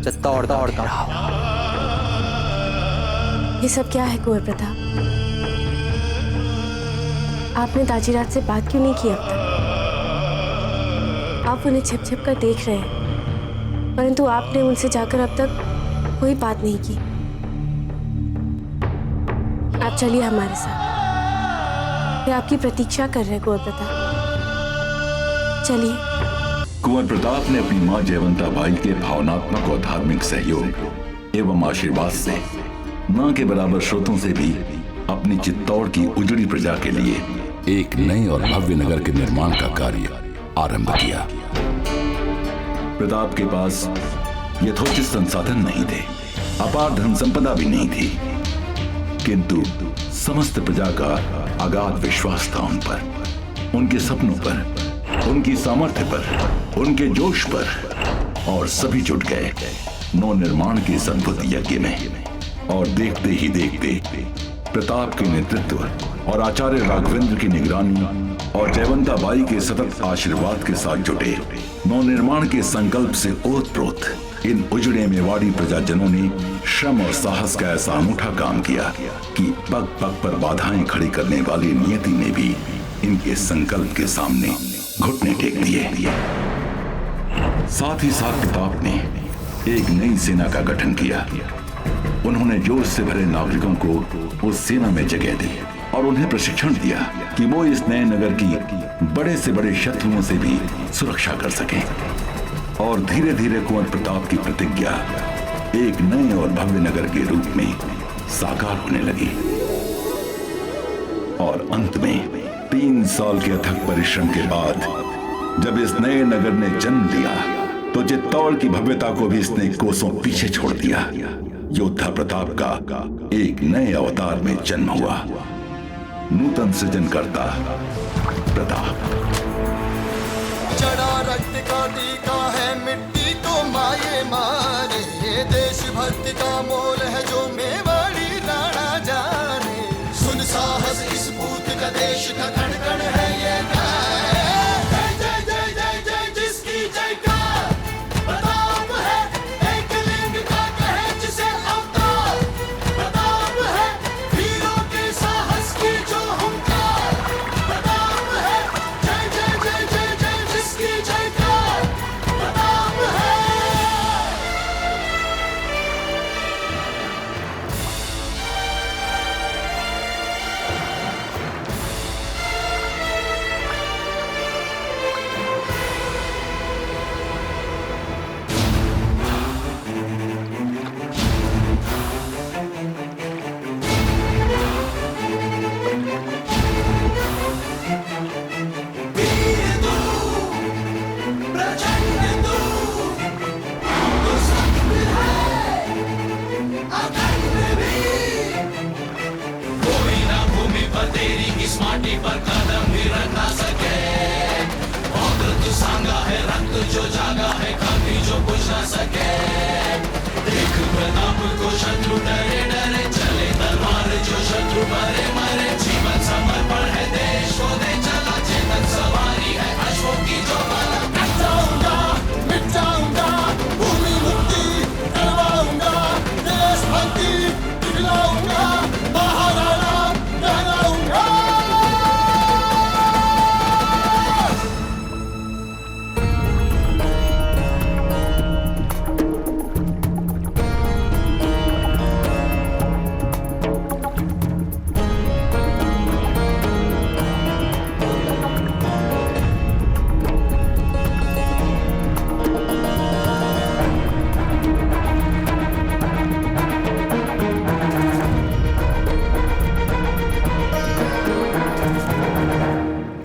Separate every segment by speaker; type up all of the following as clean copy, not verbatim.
Speaker 1: चित्तौड़ का घेराव।
Speaker 2: ये सब क्या है कुंवर प्रताप? आपने दाजीरात से बात क्यों नहीं की अब तक? आप उन्हें छिप छिप कर देख रहे हैं, परंतु आपने उनसे जाकर अब तक कोई बात नहीं की। आप चलिए हमारे साथ, वे आपकी प्रतीक्षा कर रहे हैं कुंवर प्रताप। चलिए।
Speaker 3: कुंवर प्रताप ने अपनी मां जयवंता बाई के भावनात्मक और धार्मिक सहयोग एवं आशीर्वाद से मां के बराबर स्रोतों से भी अपनी चित्तौड़ की उजड़ी प्रजा के लिए एक नए और भव्य नगर के निर्माण का कार्य आरंभ किया। प्रताप के पास यथोचित संसाधन नहीं थे, अपार धन संपदा भी नहीं थी, किंतु समस्त प्रजा का अगाध विश्वास था उन पर, उनके सपनों पर, उनकी सामर्थ्य पर, उनके जोश पर, और सभी जुट गए नव निर्माण के इस अद्भुत यज्ञ में। और देखते ही देखते प्रताप के नेतृत्व और आचार्य राघवेंद्र की निगरानी और जयवंता बाई के सतत आशीर्वाद के साथ जुटे नव निर्माण के संकल्प से ओतप्रोत इन उजड़े मेवाड़ी प्रजाजनों ने श्रम और साहस का ऐसा अनूठा काम किया कि पग पग पर बाधाएं खड़ी करने वाली नियति ने भी इनके संकल्प के सामने घुटने टेक दिए। साथ ही साथ प्रताप ने एक नई सेना का गठन किया। उन्होंने जोश से भरे नागरिकों को उस सेना में जगह दी और उन्हें प्रशिक्षण दिया कि वो इस नए नगर की बड़े से बड़े शत्रुओं से भी सुरक्षा कर सकें। और धीरे धीरे कुंवर प्रताप की प्रतिज्ञा एक नए और भव्य नगर के रूप में साकार होने लगी। और अंत में 3 साल के अथक परिश्रम के बाद जब इस नए नगर ने जन्म लिया तो चित्तौड़ की भव्यता को भी इसने कोसों पीछे छोड़ दिया। योद्धा प्रताप का एक नए अवतार में जन्म हुआ, नूतन सृजनकर्ता प्रताप।
Speaker 4: चढ़ा रक्त का टीका है मिट्टी को माये मारे, ये देशभक्ति का मोल है जो मेवाड़ी राणा जाने। सुन साहस इस पूत का देश का कण कण है ये जय जय जय जय जय जिसकी जयकार प्रताप है, एक लिंग का कहे जिसे अवतार प्रताप है, वीरों के साहस की जो हुंकार प्रताप है, जय जय जय जय जय जिसकी जयकार प्रताप है।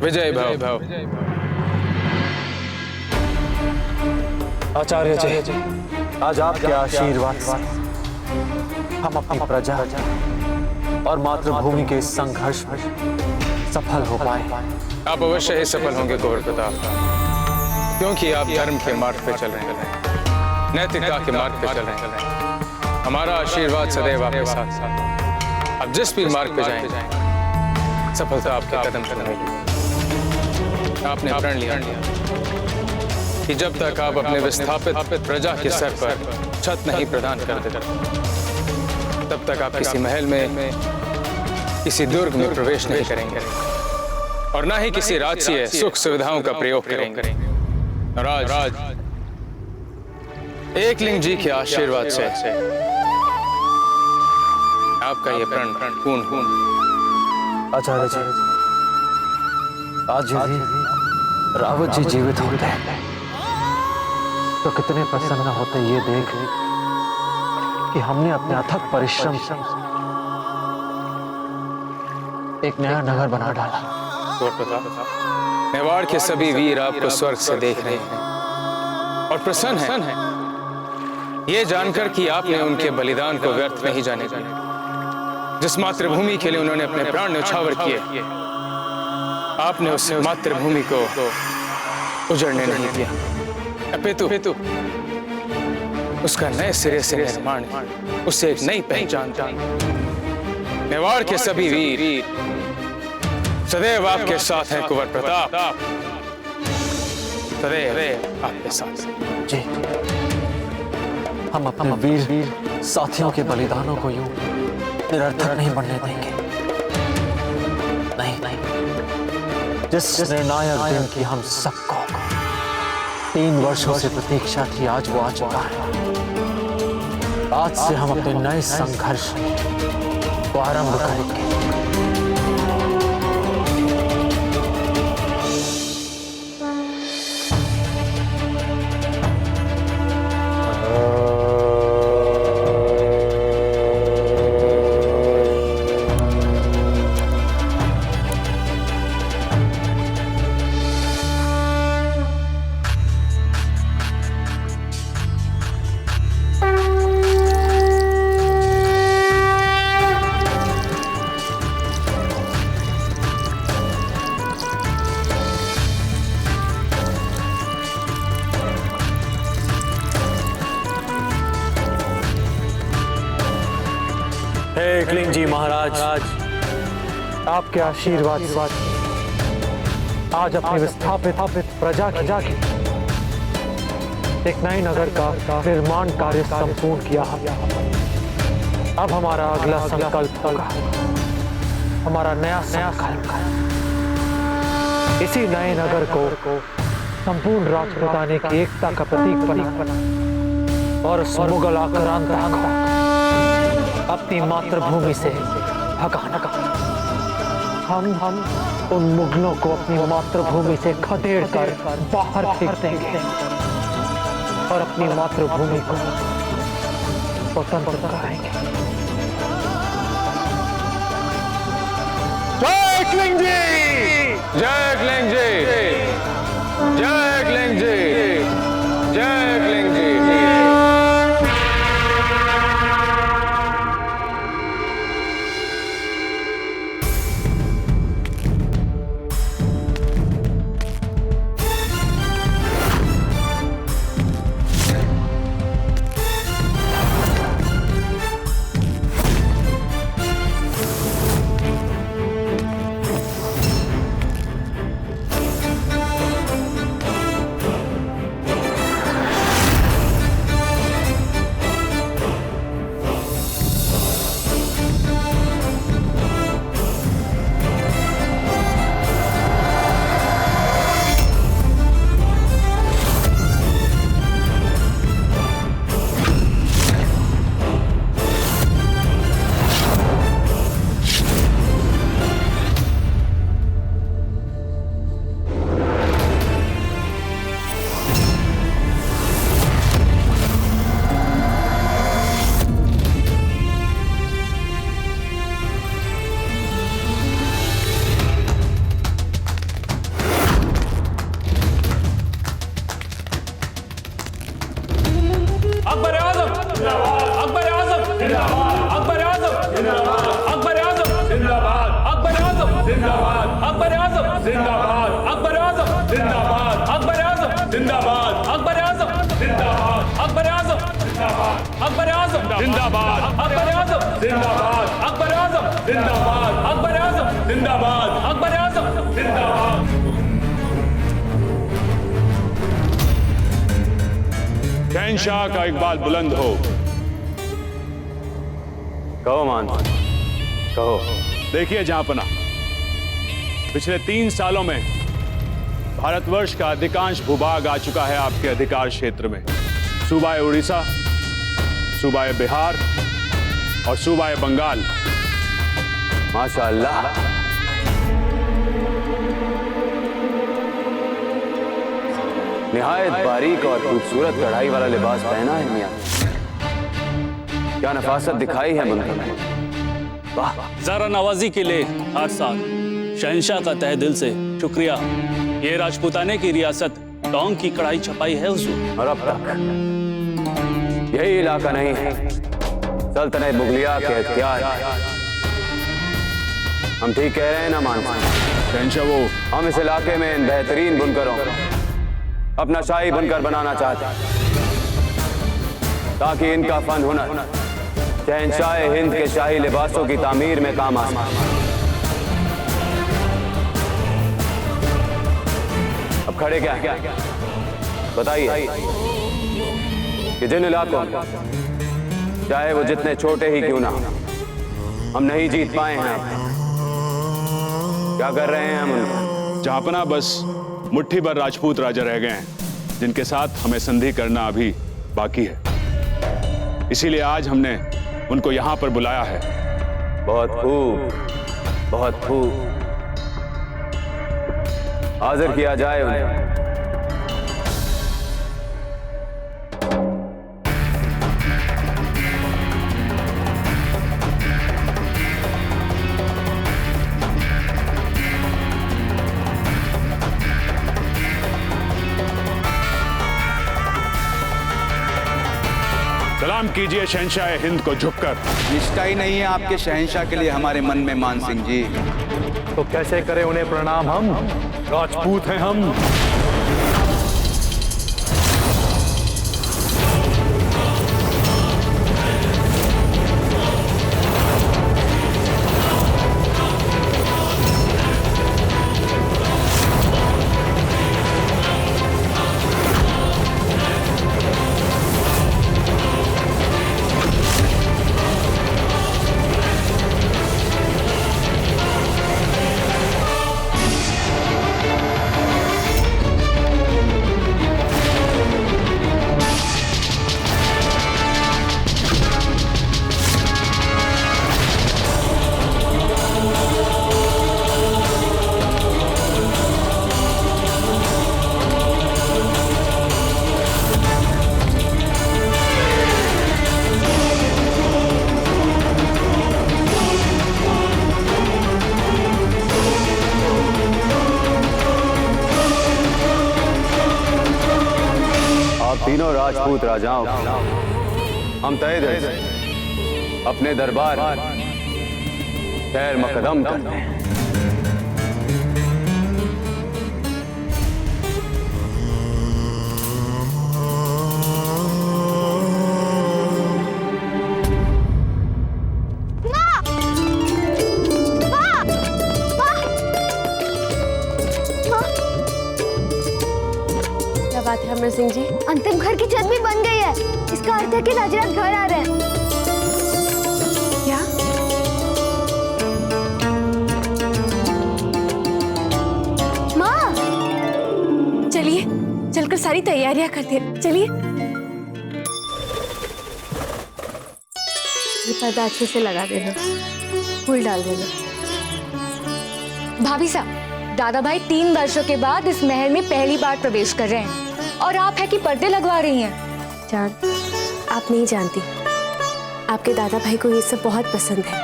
Speaker 5: विजय भव।
Speaker 1: आचार्य जी, आज आपके आशीर्वाद से हम अपनी प्रजा और मातृभूमि के इस संघर्ष में सफल हो पाए।
Speaker 5: आप अवश्य ही सफल होंगे कुंवर प्रताप, क्योंकि आप धर्म के मार्ग पे चल रहे हैं, नैतिकता के मार्ग पे चल रहे हैं। हमारा आशीर्वाद सदैव आपके साथ साथ। आप जिस भी मार्ग पे जाएं, सफलता आपके कदम कदम होगी। आपने प्रण लिया, कि जब तक आप अपने विस्थापित प्रजा के सर पर छत नहीं प्रदान कर देते तब तक आप किसी महल में, किसी दुर्ग में प्रवेश नहीं करेंगे और ना ही किसी राजकीय सुख सुविधाओं का प्रयोग करेंगे। राज एकलिंग जी के आशीर्वाद से आपका ये प्रण पूर्ण।
Speaker 1: आचार्य जी, आज यदि रावत जी जीवित होते तो कितने प्रसन्न होते ये देख कि हमने अपने अथक परिश्रम से एक नया नगर बना डाला।
Speaker 5: मेवाड़ के सभी वीर आपको स्वर्ग से देख रहे हैं और प्रसन्न हैं ये जानकर कि आपने उनके बलिदान को व्यर्थ नहीं जाने दिया। जिस मातृभूमि के लिए उन्होंने अपने प्राण न्यौछावर किए, आपने उस मातृभूमि को उजड़ने नहीं दिया, अपितु उसका नए सिरे से निर्माण, उसे एक नई पहचान। मेवाड़ के सभी वीर सदैव आपके साथ हैं कुंवर प्रताप, सदैव आपके साथ।
Speaker 1: जी, हम अपने वीर साथियों के बलिदानों को यूं निरर्थक नहीं बनने देंगे। नहीं, जिस निर्णायक दिन की हम सबको 3 वर्षों से प्रतीक्षा थी, आज वो आ चुका है। आज से हम अपने नए संघर्ष को आरंभ करेंगे। एकलिंग जी महाराज, आपके आशीर्वाद आज अपने विस्थापित प्रजा की एक नए नगर का निर्माण कार्य संपूर्ण किया। अब हमारा अगला संकल्प होगा, हमारा नया संकल्प इसी नए नगर को संपूर्ण राजपुताने की एकता का प्रतीक बना और उस मुगल आक्रांता को अपनी मातृभूमि से भगाना। हम उन मुगलों को अपनी मातृभूमि से खदेड़ कर बाहर फेंक देंगे और अपनी मातृभूमि को स्वतंत्र कराएंगे।
Speaker 5: जय एकलिंग जी, जय एकलिंग जी, जय एकलिंग जी, जय एकलिंग जी।
Speaker 6: शहंशाह का इकबाल बुलंद हो।
Speaker 7: कहो मान, कहो।
Speaker 6: देखिए जहांपना, पिछले 3 सालों में भारतवर्ष का अधिकांश भूभाग आ चुका है आपके अधिकार क्षेत्र में। सूबा उड़ीसा, सूबा बिहार और सूबा बंगाल।
Speaker 7: माशाअल्लाह। निहायत बारीक और खूबसूरत कढ़ाई वाला लिबास पहना है मियां। क्या नफासत दिखाई है मुनकर में। वाह।
Speaker 8: ज़रा नवाजी के लिए हर साल शहंशाह का तहे दिल से शुक्रिया। ये राजपूताने की रियासत टोंक की कढ़ाई छपाई है हुजूर।
Speaker 7: और अब तक यही इलाका नहीं है सल्तनत मुगलिया के इख्तियार। हम ठीक कह रहे हैं ना मान?
Speaker 6: शहंशाह वो
Speaker 7: हम इस इलाके में इन बेहतरीन बुनकरों अपना शाही बुनकर बनाना चाहते हैं, ताकि इनका फन हुनर शहंशाह हिंद के शाही लिबासों की तामीर में काम आ सके। अब खड़े क्या हैं? बताइए कि जिन इलाकों में, चाहे वो जितने छोटे ही क्यों ना, हम नहीं जीत पाए हैं, क्या कर रहे हैं हम उनका?
Speaker 6: जहांपना बस मुट्ठी भर राजपूत राजा रह गए हैं, जिनके साथ हमें संधि करना अभी बाकी है। इसीलिए आज हमने उनको यहां पर बुलाया है।
Speaker 7: बहुत खूब, बहुत खूब। हाजिर किया जाए उन्हें।
Speaker 6: सलाम कीजिए शहंशाह हिंद को झुककर।
Speaker 9: निष्ठा ही नहीं है आपके शहंशाह के लिए हमारे मन में मान सिंह जी।
Speaker 1: तो कैसे करें उन्हें प्रणाम? हम राजपूत हैं हम।
Speaker 7: तीनों राजपूत राजाओं को हम तहे दिल से अपने दरबार खैर मकदम करते हैं।
Speaker 2: क्या बात है अमर सिंह जी?
Speaker 10: अंतिम घर की छत भी बन गई है। इसका अर्थ है कि राजराज घर आ रहे हैं।
Speaker 2: क्या?
Speaker 10: माँ,
Speaker 2: चलिए चलकर सारी तैयारियां करते हैं। चलिए। ये पर्दा अच्छे से लगा देना, फूल डाल देना।
Speaker 10: भाभी साहब, दादा भाई 3 वर्षों के बाद इस महल में पहली बार प्रवेश कर रहे हैं और आप है कि पर्दे लगवा रही हैं।
Speaker 2: जान, आप नहीं जानती, आपके दादा भाई को ये सब बहुत पसंद है।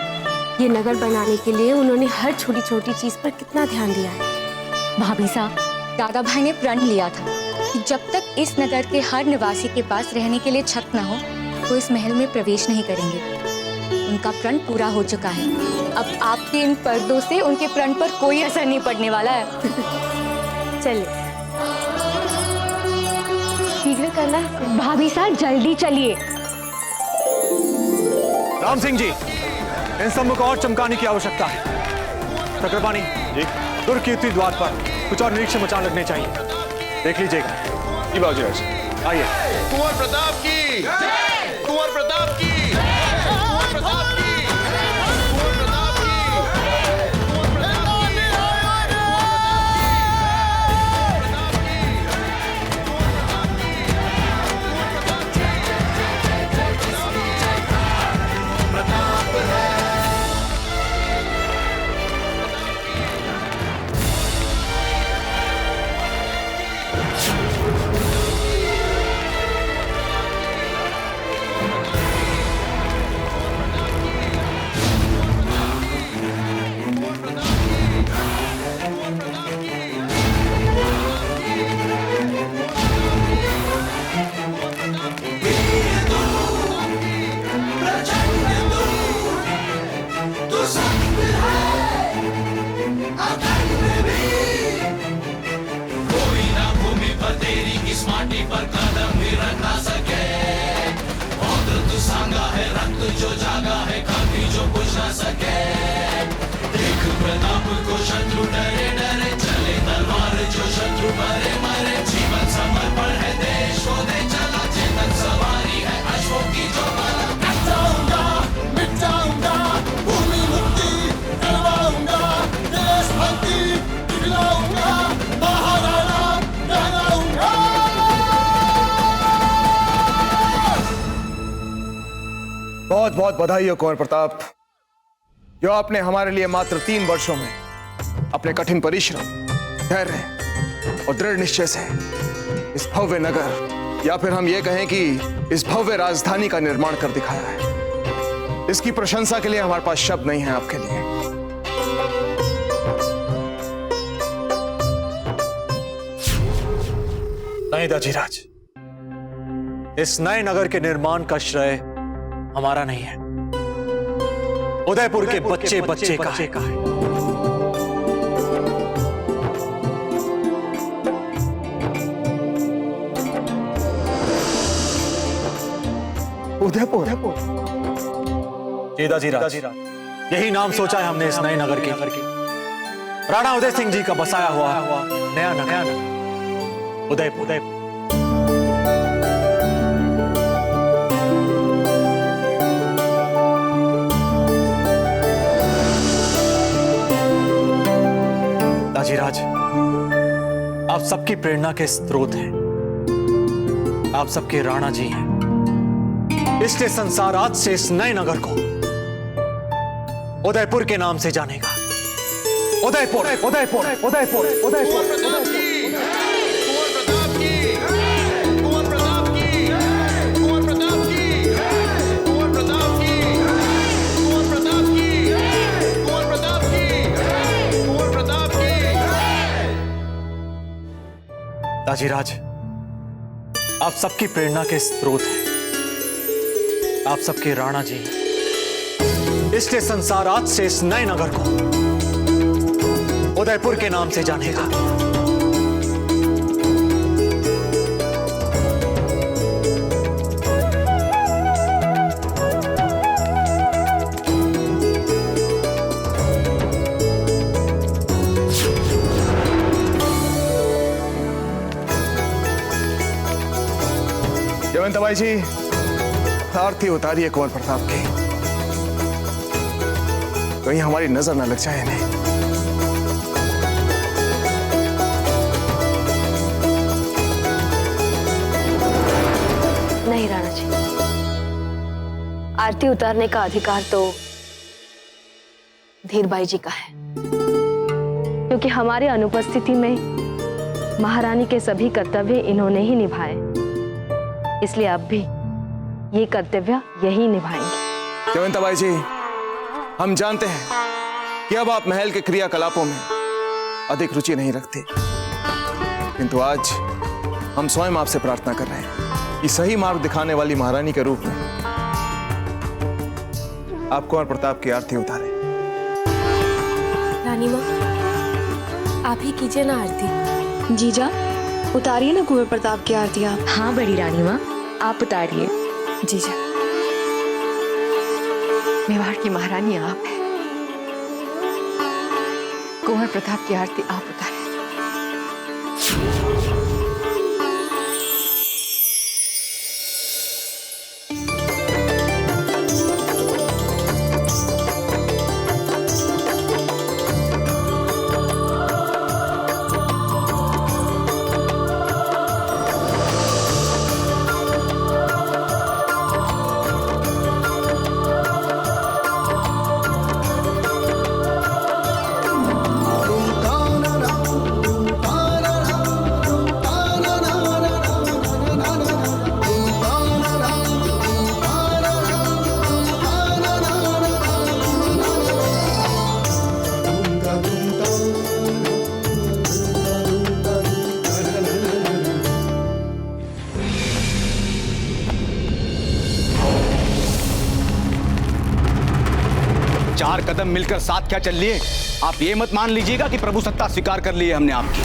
Speaker 2: ये नगर बनाने के लिए उन्होंने हर छोटी छोटी चीज पर कितना ध्यान दिया है।
Speaker 10: भाभी साहब, दादा भाई ने प्रण लिया था कि जब तक इस नगर के हर निवासी के पास रहने के लिए छत न हो, वो इस महल में प्रवेश नहीं करेंगे। उनका प्रण पूरा हो चुका है। अब आपके इन पर्दों से उनके प्रण पर कोई असर नहीं पड़ने वाला है।
Speaker 2: चलिए, शीघ्र करना।
Speaker 10: भाभी साहब, जल्दी चलिए।
Speaker 1: राम सिंह जी, इन सब को और चमकाने की आवश्यकता है। चक्रपाणी जी, दुर्ग कीर्ति द्वार पर कुछ और निरीक्षण मचान लगने चाहिए। देख लीजिएगा।
Speaker 6: जी बाबूजी। आइए।
Speaker 4: कुंवर प्रताप की, कुंवर प्रताप की, कुंवर प्रताप की, कुंवर प्रताप की, कुंवर प्रताप
Speaker 11: बहुत बहुत बधाई हो कुंवर प्रताप, जो आपने हमारे लिए मात्र 3 वर्षों में अपने कठिन परिश्रम, धैर्य और दृढ़ निश्चय से इस भव्य नगर, या फिर हम ये कहें कि इस भव्य राजधानी का निर्माण कर दिखाया है। इसकी प्रशंसा के लिए हमारे पास शब्द नहीं है आपके लिए।
Speaker 1: नहीं दाजीराज, इस नए नगर के निर्माण का श्रेय हमारा नहीं है, उदयपुर के बच्चे बच्चे का है।
Speaker 11: उदयपुर?
Speaker 1: जी दाजीराज, यही नाम सोचा है हमने इस नए नगर के। राणा उदय सिंह जी का बसाया हुआ नया नगर उदयपुर। दाजीराज, आप सबकी प्रेरणा के स्रोत हैं, आप सबके राणा जी हैं, इसलिए संसार आज से इस नए नगर को उदयपुर के नाम से जानेगा। उदयपुर, उदयपुर, उदयपुर, उदयपुर। दाजीराज, आप सबकी प्रेरणा के स्रोत हैं, आप सबके राणा जी हैं, इसलिए संसार आज से इस नए नगर को उदयपुर के नाम से जानेगा।
Speaker 11: जयवंत भाई जी, आरती उतारिए कुंवर प्रताप की, कहीं हमारी नजर ना लग जाए नहीं।
Speaker 2: नहीं राणा जी, आरती उतारने का अधिकार तो धीरबाई जी का है, क्योंकि हमारे अनुपस्थिति में महारानी के सभी कर्तव्य इन्होंने ही निभाए, इसलिए अब भी ये कर्तव्य यही निभाएंगे।
Speaker 11: जयवंत भाई जी, हम जानते हैं कि अब आप महल के क्रियाकलापों में अधिक रुचि नहीं रखते, किंतु आज हम स्वयं आपसे प्रार्थना कर रहे हैं कि सही मार्ग दिखाने वाली महारानी के रूप में आप कुंवर प्रताप की आरती उतारें।
Speaker 2: रानी माँ, आप ही कीजिए ना आरती।
Speaker 12: जीजा, उतारिए ना कुंवर प्रताप की आरती आप।
Speaker 10: हाँ बड़ी रानी माँ, आप उतारिए।
Speaker 12: जीजा, मेवाड़ की महारानी आप है, कुंवर प्रताप की आरती आप उतारें।
Speaker 9: 4 कदम मिलकर साथ क्या चल लिए। आप ये मत मान लीजिएगा कि प्रभु सत्ता स्वीकार कर ली है हमने आपकी।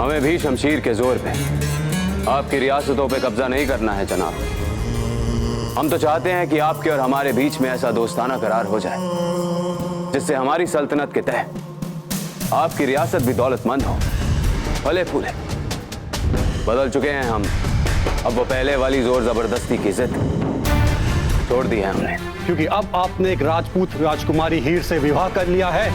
Speaker 7: हमें भी शमशीर के जोर पे आपकी रियासतों पे कब्जा नहीं करना है जनाब। हम तो चाहते हैं कि आपके और हमारे बीच में ऐसा दोस्ताना करार हो जाए जिससे हमारी सल्तनत के तहत आपकी रियासत भी दौलतमंद हो, फले फूले। बदल चुके हैं हम, अब वो पहले वाली जोर जबरदस्ती की जिद छोड़ दी है हमने।
Speaker 13: क्योंकि अब आपने एक राजपूत राजकुमारी हीर से विवाह कर लिया है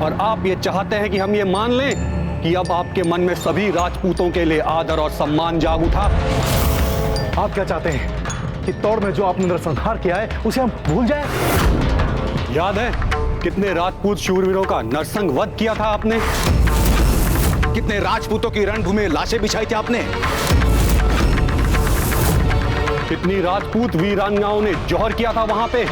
Speaker 13: और आप ये चाहते हैं कि हम ये मान लें कि अब आपके मन में सभी राजपूतों के लिए आदर और सम्मान जाग उठा।
Speaker 14: आप क्या चाहते हैं कि तौड़ में जो आपने नरसंहार किया है उसे हम भूल जाएं?
Speaker 13: याद है कितने राजपूत शूरवीरों का नरसंग वध किया था आपने?
Speaker 9: कितने राजपूतों की रणभूमि में लाशें बिछाई थी आपने?
Speaker 13: कितनी राजपूत वीरांगनाओं ने जौहर किया था वहां पे?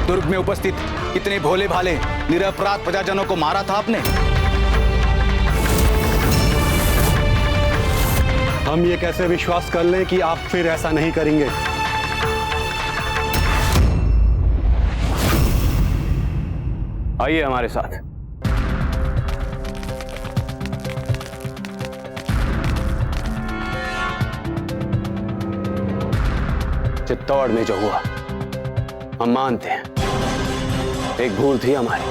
Speaker 9: दुर्ग में उपस्थित कितने भोले भाले निरपराध प्रजाजनों को मारा था आपने?
Speaker 13: हम ये कैसे विश्वास कर लें कि आप फिर ऐसा नहीं करेंगे?
Speaker 7: आइए हमारे साथ। चित्तौड़ में जो हुआ हम मानते हैं एक भूल थी हमारी।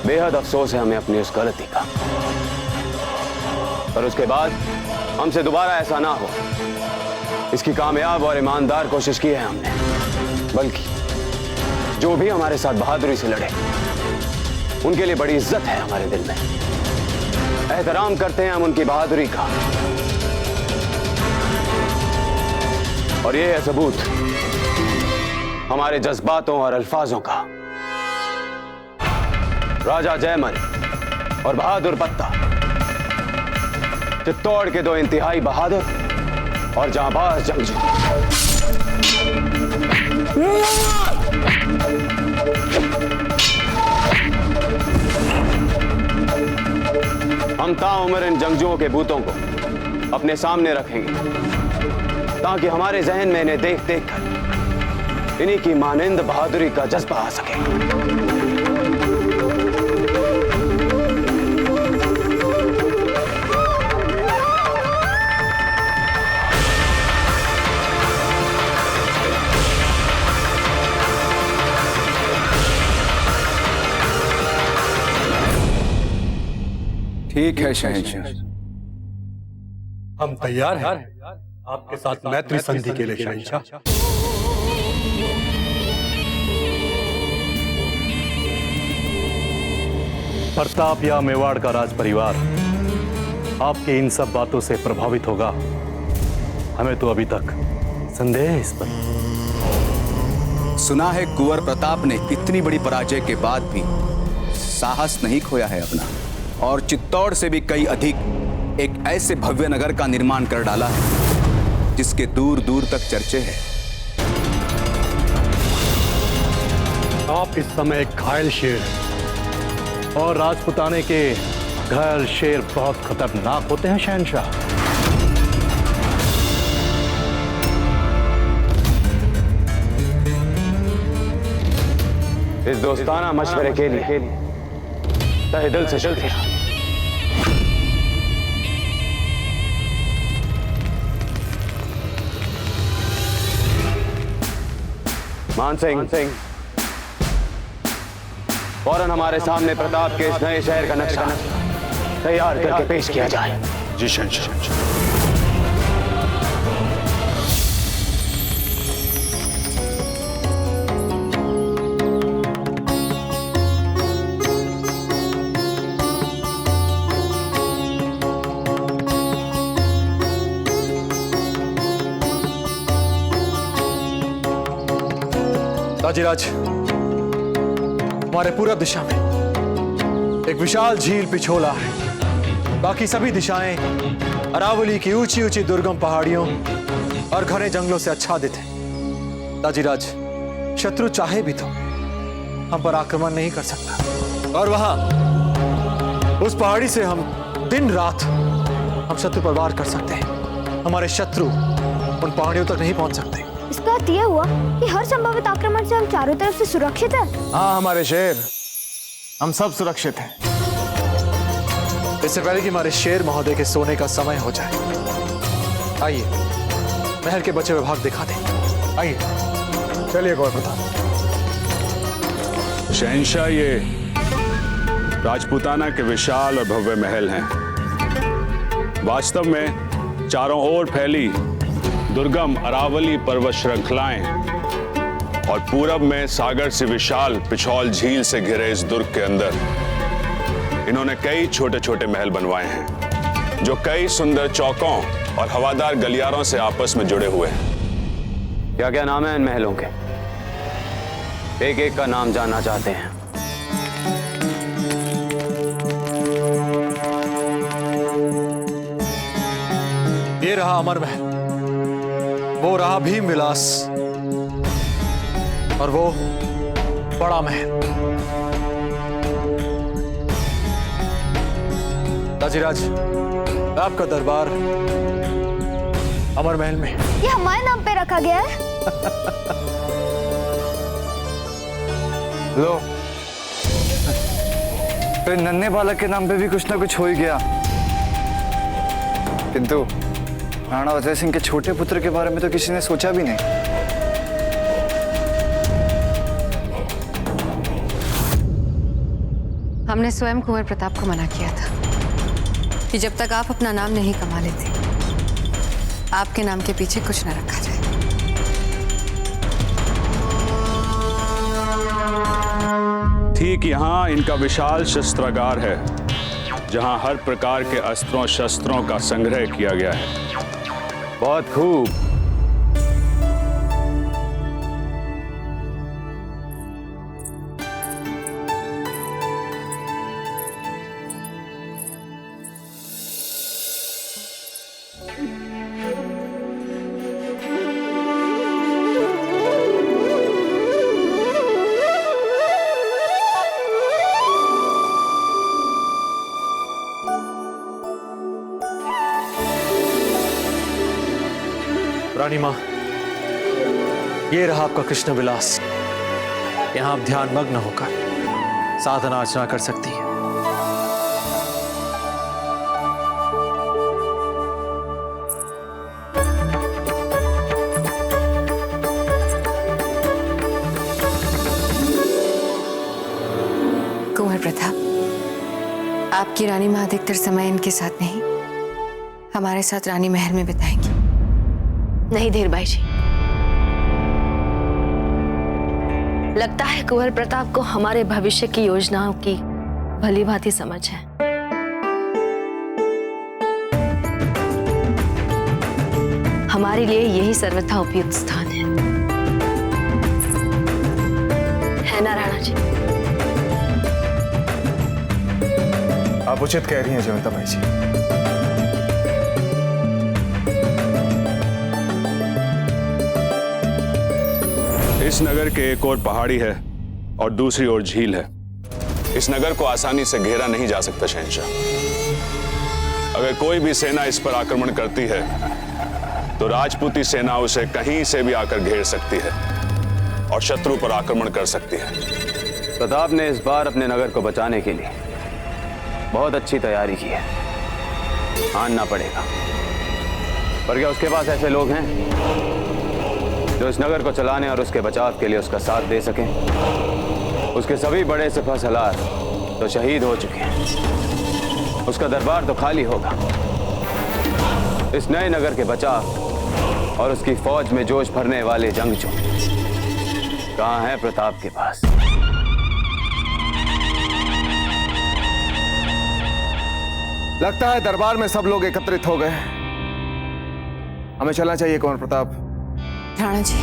Speaker 7: बेहद अफसोस है हमें अपनी उस गलती का, पर उसके बाद हमसे दोबारा ऐसा ना हो इसकी कामयाब और ईमानदार कोशिश की है हमने। बल्कि जो भी हमारे साथ बहादुरी से लड़े उनके लिए बड़ी इज्जत है हमारे दिल में। एहतराम करते हैं हम उनकी बहादुरी का, और ये है सबूत हमारे जज्बातों और अल्फाजों का। राजा जयमल और बहादुर पत्ता, चित्तौड़ के दो इंतहाई बहादुर और जांबाज जंगजू। हम ताउम्र इन जंगजुओं के भूतों को अपने सामने रखेंगे ताकि हमारे जहन में इन्हें देख देख कर इन्हीं की मानिंद बहादुरी का जज्बा आ सके।
Speaker 9: ठीक है शहंशाह,
Speaker 13: हम तैयार हैं आपके साथ मैत्री संधि के लिए शहंशाह। प्रताप या मेवाड़ का राज परिवार आपकी इन सब बातों से प्रभावित होगा, हमें तो अभी तक संदेह है इस पर।
Speaker 9: सुना है कुंवर प्रताप ने इतनी बड़ी पराजय के बाद भी साहस नहीं खोया है अपना, और चित्तौड़ से भी कई अधिक एक ऐसे भव्य नगर का निर्माण कर डाला है जिसके दूर दूर तक चर्चे हैं।
Speaker 13: आप इस समय एक घायल शेर हैं,
Speaker 14: और राजपुताने के घायल शेर बहुत खतरनाक होते हैं शहंशाह।
Speaker 7: इस दोस्ताना मशवरे के लिए तहे दिल से शुक्रिया। मान सिंह, फौरन हमारे सामने प्रताप के इस नए शहर का नक्शा तैयार करके पेश किया जाए।
Speaker 13: जी शहंशाह।
Speaker 14: ताजीराज, हमारे पूरब दिशा में एक विशाल झील पिछोला है। बाकी सभी दिशाएं अरावली की ऊंची ऊंची दुर्गम पहाड़ियों और घने जंगलों से आच्छादित हैं। ताजीराज, शत्रु चाहे भी तो हम पर आक्रमण नहीं कर सकता। और वहां उस पहाड़ी से हम दिन रात हम शत्रु पर वार कर सकते हैं। हमारे शत्रु उन पहाड़ियों तक नहीं पहुंच सकते।
Speaker 15: इसका अर्थ यह हुआ कि हर संभावित आक्रमण से हम चारों तरफ से सुरक्षित हैं।
Speaker 11: हाँ हमारे शेर, हम सब सुरक्षित हैं।
Speaker 14: इससे पहले कि हमारे शेर महोदय के सोने का समय हो जाए, आइए महल के बचे हुए भाग दिखा दें। आइए
Speaker 11: चलिए गौर प्रताप।
Speaker 6: शहंशाह, ये राजपूताना के विशाल और भव्य महल हैं। वास्तव में चारों ओर फैली दुर्गम अरावली पर्वत श्रृंखलाएं और पूरब में सागर से विशाल पिछौल झील से घिरे इस दुर्ग के अंदर इन्होंने कई छोटे छोटे महल बनवाए हैं, जो कई सुंदर चौकों और हवादार गलियारों से आपस में जुड़े हुए हैं।
Speaker 7: क्या क्या नाम है इन महलों के? एक एक का नाम जानना चाहते हैं।
Speaker 14: ये रहा अमर महल, वो रहा भीम विलास, और वो बड़ा महल। दाजीराज, आपका दरबार अमर महल में।
Speaker 15: ये हमारे नाम पे रखा गया है।
Speaker 16: लो, फिर नन्हे बालक के नाम पे भी कुछ ना कुछ हो ही गया। किंतु राणा अजय सिंह के छोटे पुत्र के बारे में तो किसी ने सोचा भी नहीं।
Speaker 17: हमने स्वयं कुंवर प्रताप को मना किया था कि जब तक आप अपना नाम नहीं कमा लेते, आपके नाम के पीछे कुछ न रखा जाए।
Speaker 6: ठीक यहाँ इनका विशाल शस्त्रागार है, जहां हर प्रकार के अस्त्रों शस्त्रों का संग्रह किया गया है।
Speaker 7: बहुत खूब।
Speaker 14: रानी मां, ये रहा आपका कृष्ण विलास। यहां आप ध्यान मग्न होकर साधना अर्चना कर सकती हैं।
Speaker 17: कुंवर प्रताप, आपकी रानी मां अधिकतर समय इनके साथ नहीं, हमारे साथ रानी महल में बिताएंगी।
Speaker 2: नहीं धीरबाई जी, लगता है कुंवर प्रताप को हमारे भविष्य की योजनाओं की भली भांति समझ है। हमारे लिए यही सर्वथा उपयुक्त स्थान है ना राणा जी?
Speaker 11: आप उचित कह रही हैं जयवंता बाई जी।
Speaker 6: इस नगर के एक और पहाड़ी है और दूसरी ओर झील है। इस नगर को आसानी से घेरा नहीं जा सकता शहंशाह। अगर कोई भी सेना इस पर आक्रमण करती है तो राजपूती सेना उसे कहीं से भी आकर घेर सकती है और शत्रु पर आक्रमण कर सकती है।
Speaker 7: प्रताप ने इस बार अपने नगर को बचाने के लिए बहुत अच्छी तैयारी की है। मानना पड़ेगा। पर क्या उसके पास ऐसे लोग हैं जो इस नगर को चलाने और उसके बचाव के लिए उसका साथ दे सकें? उसके सभी बड़े सिपह सलार तो शहीद हो चुके हैं। उसका दरबार तो खाली होगा। इस नए नगर के बचाव और उसकी फौज में जोश भरने वाले जंगजू कहाँ हैं प्रताप के पास?
Speaker 11: लगता है दरबार में सब लोग एकत्रित हो गए। हमें चलना चाहिए कुंवर प्रताप।
Speaker 17: राणा जी,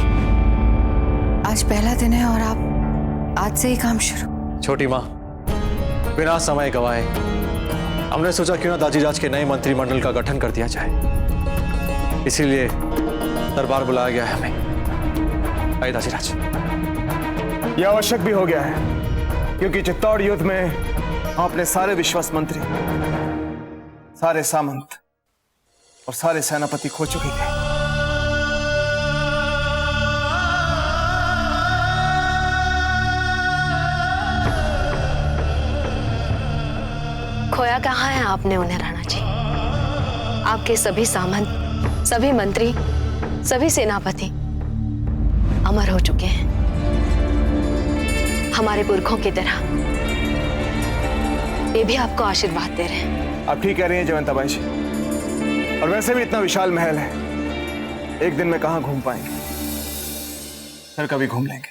Speaker 17: आज पहला दिन है और आप आज से ही काम शुरू।
Speaker 14: छोटी माँ, बिना समय गवाए हमने सोचा क्यों ना दाजीराज के नए मंत्रिमंडल का गठन कर दिया जाए। इसीलिए दरबार बुलाया गया है हमें। आइए दाजीराज।
Speaker 11: यह आवश्यक भी हो गया है। क्योंकि चित्तौड़ युद्ध में हम अपने सारे विश्वास मंत्री, सारे सामंत और सारे सेनापति खो चुके थे।
Speaker 2: खोया कहाँ है आपने उन्हें, राणा जी? आपके सभी सामंत, सभी मंत्री, सभी सेनापति अमर हो चुके हैं, हमारे पुरखों की तरह। ये भी आपको आशीर्वाद दे रहे हैं।
Speaker 11: आप ठीक कह रही हैं जयवंता बाई जी। और वैसे भी इतना विशाल महल है, एक दिन में कहां घूम पाएंगे। फिर कभी घूम लेंगे,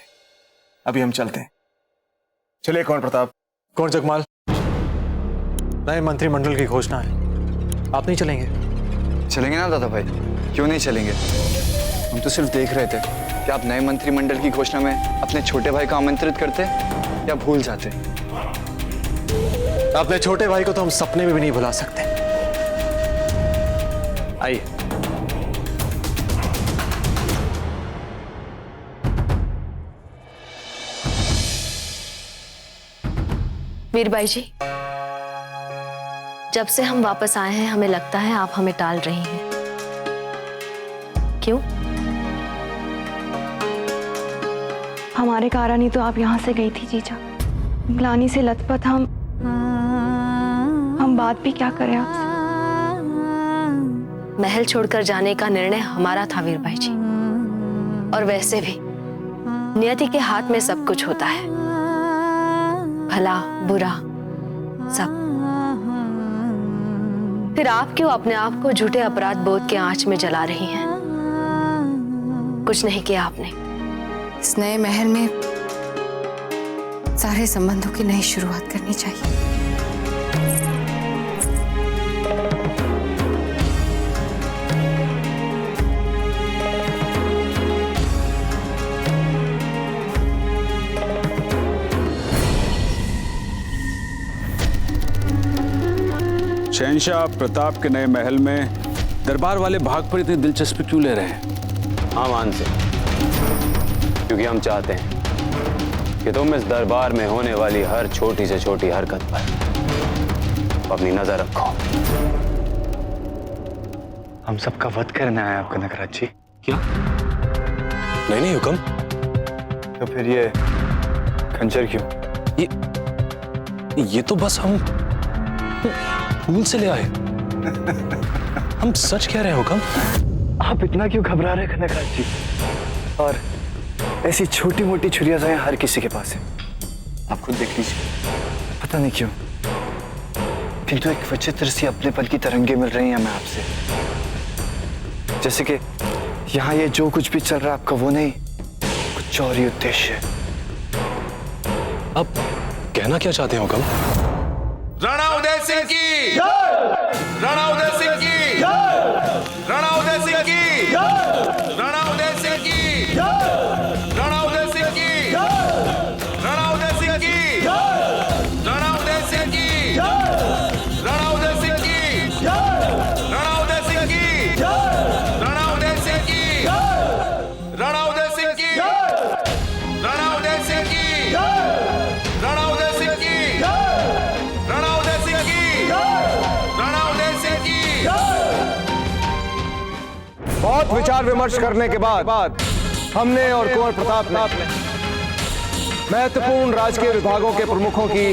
Speaker 11: अभी हम चलते हैं। चलिए कुंवर प्रताप।
Speaker 14: कौन जगमाल, नए मंत्रिमंडल की घोषणा है, आप नहीं चलेंगे?
Speaker 16: चलेंगे ना दादा भाई, क्यों नहीं चलेंगे। हम तो सिर्फ देख रहे थे कि आप नए मंत्रिमंडल की घोषणा में अपने छोटे भाई को आमंत्रित करते या भूल जाते।
Speaker 14: अपने छोटे भाई को तो हम सपने में भी नहीं भुला सकते। आइए।
Speaker 2: वीरबाई जी, जब से हम वापस आए हैं हमें लगता है आप हमें टाल रही हैं। क्यों?
Speaker 12: हमारे कारण ही तो आप यहाँ से गई थी जीजा। ग्लानि से लथपथ हम बात भी क्या करें आपसे।
Speaker 2: महल छोड़कर जाने का निर्णय हमारा था वीरबाई जी, और वैसे भी नियति के हाथ में सब कुछ होता है, भला बुरा सब। फिर आप क्यों अपने आप को झूठे अपराध बोध के आंच में जला रही हैं? कुछ नहीं किया आपने।
Speaker 17: इस नए महल में सारे संबंधों की नई शुरुआत करनी चाहिए।
Speaker 6: शहंशाह प्रताप के नए महल में दरबार वाले भाग पर इतनी दिलचस्पी क्यों ले रहे हैं?
Speaker 7: हाँ मान से, क्योंकि हम चाहते हैं कि तुम इस दरबार में होने वाली हर छोटी से छोटी हरकत पर अपनी नजर रखो।
Speaker 16: हम सबका वध करना है आपका नगराज जी।
Speaker 13: क्या? नहीं हुक्म।
Speaker 16: तो फिर ये खंजर क्यों?
Speaker 13: ये तो बस हम फूल से ले आए। हम सच कह रहे हैं हुक्म।
Speaker 16: आप इतना क्यों घबरा रहे हैं नगराज जी? और ऐसी छोटी मोटी छुरियां हर किसी के पास है, आप खुद देख लीजिए। पता नहीं क्यों, किंतु एक विचित्र सी अपनेपन की तरंगे मिल रही हैं हमें आपसे। जैसे कि यहाँ ये जो कुछ भी चल रहा है आपका वो नहीं, कुछ और ही उद्देश्य है।
Speaker 13: अब कहना क्या चाहते हैं हुक्म?
Speaker 4: राणा उदय सिंह की, राणा उदय सिंह की, राणा उदय सिंह की, राणा उदय सिंह की, राणा उदय सिंह की, राणा उदय सिंह की, राणा उदय सिंह की, राणा उदय सिंह की, राणा उदय सिंह की, राणा उदय सिंह की, राणा उदय सिंह की, राणा उदय सिंह की, राणा उदय सिंह की, राणा उदय सिंह की, राणा उदय सिंह की।
Speaker 11: बहुत विचार विमर्श करने के बाद हमने और कुंवर प्रताप ने महत्वपूर्ण राजकीय विभागों के प्रमुखों की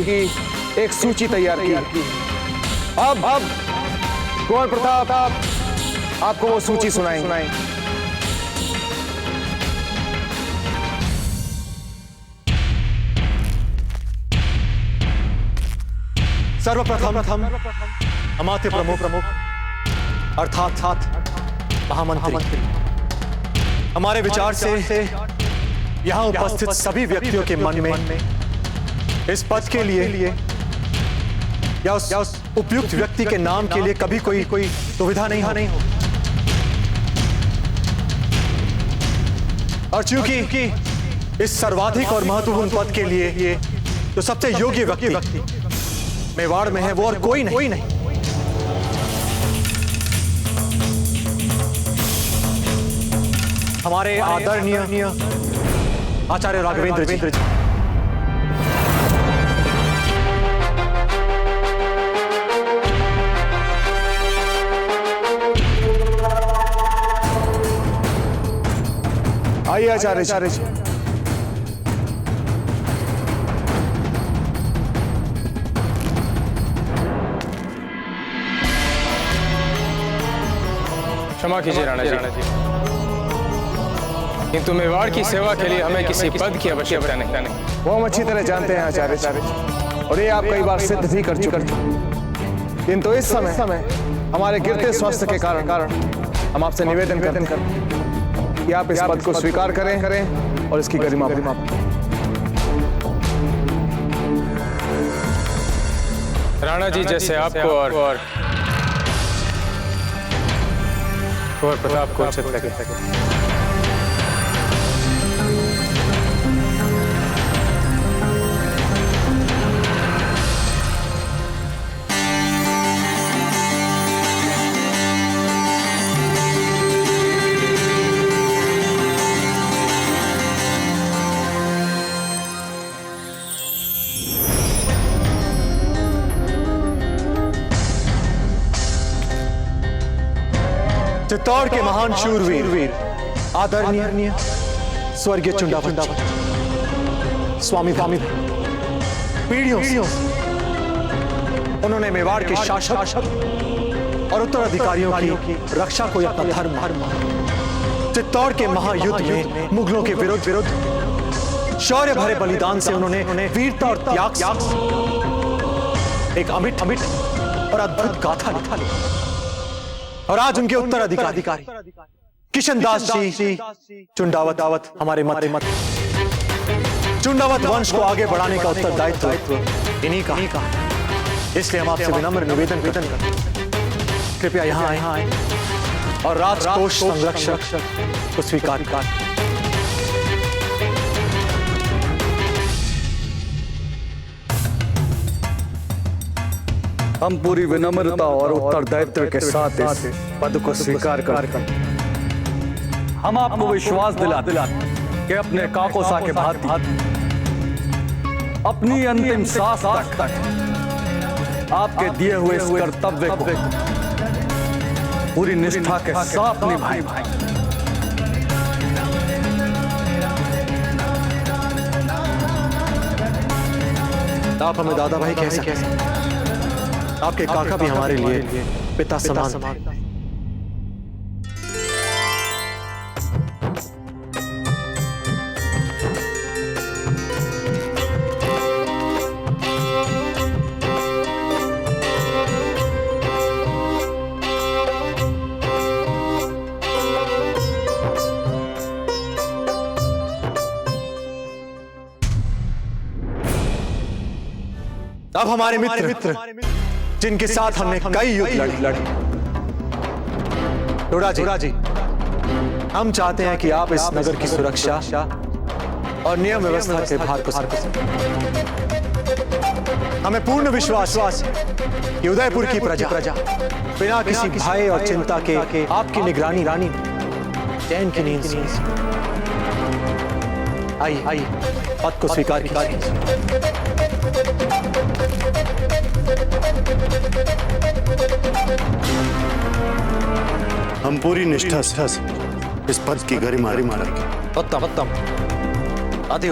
Speaker 11: एक सूची तैयार की। अब कुंवर प्रताप आपको वो सूची सुनाएंगे।
Speaker 14: सर्वप्रथम अमात्य प्रमुख अर्थात महामंत्री हमारे विचार से यहाँ उपस्थित सभी व्यक्तियों के मन में इस पद के लिए या उस उपयुक्त व्यक्ति के नाम के लिए कभी कोई दुविधा नहीं हो। और चूंकि इस सर्वाधिक और महत्वपूर्ण पद के लिए जो सबसे योग्य व्यक्ति मेवाड़ में है वो और कोई नहीं। हमारे आदरणीय आचार्य राघवेंद्र जी।
Speaker 11: आइए आचार्य जी।
Speaker 5: क्षमा कीजिए राणा जी, किंतु मेवाड़ की सेवा के लिए हमें किसी पद की आवश्यकता नहीं।
Speaker 11: वो हम अच्छी तरह जानते हैं आचार्य जी, और ये आप कई बार सिद्ध भी कर चुके हैं। किंतु इस समय हमारे गिरते स्वास्थ्य के कारण हम आपसे निवेदन करते हैं कि आप इस पद को स्वीकार करें और इसकी गरिमा बढ़ाएं।
Speaker 5: राणा जी, जैसे आपको और प्रताप को उचित लगे।
Speaker 14: चित्तौड़ के महान शूरवीर आदरणीय स्वर्गीय चुंडावत स्वामी पीढ़ियों उन्होंने मेवाड़ के शासक और उत्तराधिकारियों की रक्षा को अपना धर्म माना। चित्तौड़ के महायुद्ध में मुगलों के विरुद्ध शौर्य भरे बलिदान से उन्होंने वीरता और त्याग एक अमिट और अद्भुत गाथा लिखा। और आज उनके उत्तराधिकारी किशनदास जी चुंडावत हमारे मत चुंडावत वंश को आगे बढ़ाने का उत्तरदायित्व इन्हीं का। इसलिए हम आपसे विनम्र निवेदन करते हैं, कृपया यहाँ आए और राजकोष संरक्षक को स्वीकार कर।
Speaker 16: हम पूरी विनम्रता और उत्तरदायित्व के साथ इस पद को स्वीकार करते हैं। हम आपको विश्वास दिलाते कि अपने काकोसा के भांति अपनी अंतिम सांस तक आपके दिए हुए इस कर्तव्य को पूरी निष्ठा के साथ निभाएंगे।
Speaker 14: आप हमें दादा भाई कह सकते हैं, आपके काका भी हमारे लिए पिता समान थे। अब हमारे मित्र जिनके साथ हमने कई युद्ध लड़े, टोड़ा जी, हम चाहते हैं कि आप इस नगर की सुरक्षा और नियम व्यवस्था के भार को संभालें। हमें पूर्ण विश्वास है कि उदयपुर की प्रजा बिना किसी भय और चिंता के आपकी निगरानी रानी चैन की नींद से आइए पद को स्वीकार कीजिए।
Speaker 13: हम पूरी निष्ठा से इस पद की गरिमा रखेंगे।
Speaker 14: उत्तम अति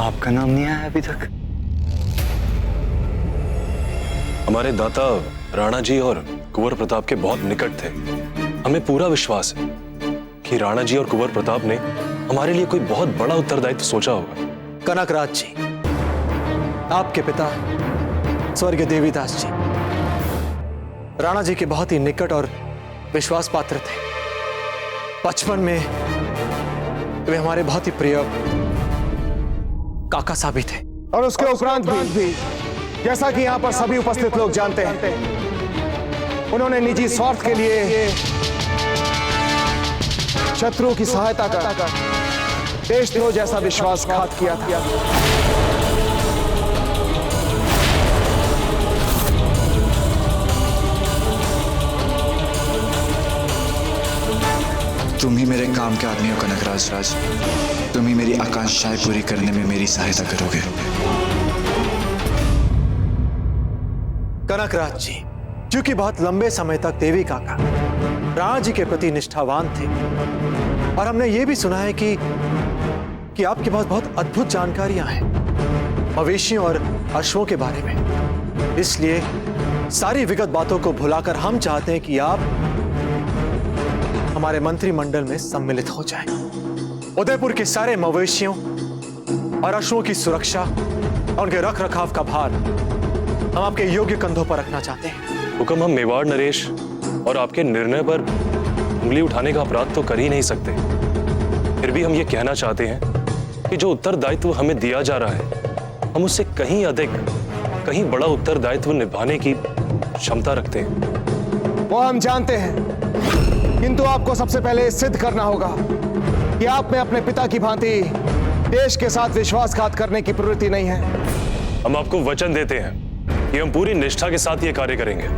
Speaker 16: आपका नाम नहीं आया अभी तक।
Speaker 18: हमारे दाता राणा जी और कुंवर प्रताप के बहुत निकट थे। हमें पूरा विश्वास है कि राणा जी और कुंवर प्रताप ने हमारे लिए कोई बहुत बड़ा उत्तरदायित्व सोचा होगा।
Speaker 14: कनकराज जी, आपके पिता स्वर्गीय देवीदास जी राणा जी के बहुत ही निकट और विश्वास पात्र थे। बचपन में वे हमारे बहुत ही प्रिय काका साहब थे।
Speaker 11: और उसके उपरांत भी जैसा कि यहाँ पर सभी उपस्थित लोग जानते हैं, उन्होंने निजी स्वार्थ के लिए शत्रुओं की सहायता कर देशद्रोह जैसा विश्वासघात किया था।
Speaker 16: तुम ही मेरे काम के आदमी हो कनकराज राज। तुम ही मेरी आकांक्षाएं पूरी करने में मेरी सहायता करोगे।
Speaker 14: कनकराज जी, क्योंकि बहुत लंबे समय तक देवी काका राणा जी के प्रति निष्ठावान थे और हमने ये भी सुना है कि आपके पास बहुत अद्भुत जानकारियां हैं मवेशियों और अश्वों के बारे में। इसलिए सारी विगत बातों को भुलाकर हम चाहते हैं कि आप हमारे मंत्रिमंडल में सम्मिलित हो जाएं। उदयपुर के सारे मवेशियों और अश्वों की सुरक्षा और उनके रख रखाव का भार हम आपके योग्य कंधों पर रखना चाहते हैं।
Speaker 18: हुक्म, हम मेवाड़ नरेश और आपके निर्णय पर उंगली उठाने का अपराध तो कर ही नहीं सकते। फिर भी हम ये कहना चाहते हैं कि जो उत्तरदायित्व हमें दिया जा रहा है, हम उससे कहीं अधिक, कहीं बड़ा उत्तरदायित्व निभाने की क्षमता रखते हैं।
Speaker 11: वो हम जानते हैं, किंतु आपको सबसे पहले सिद्ध करना होगा कि आप में अपने पिता की भांति देश के साथ विश्वासघात करने की प्रवृत्ति नहीं है।
Speaker 18: हम आपको वचन देते हैं कि हम पूरी निष्ठा के साथ ये कार्य करेंगे।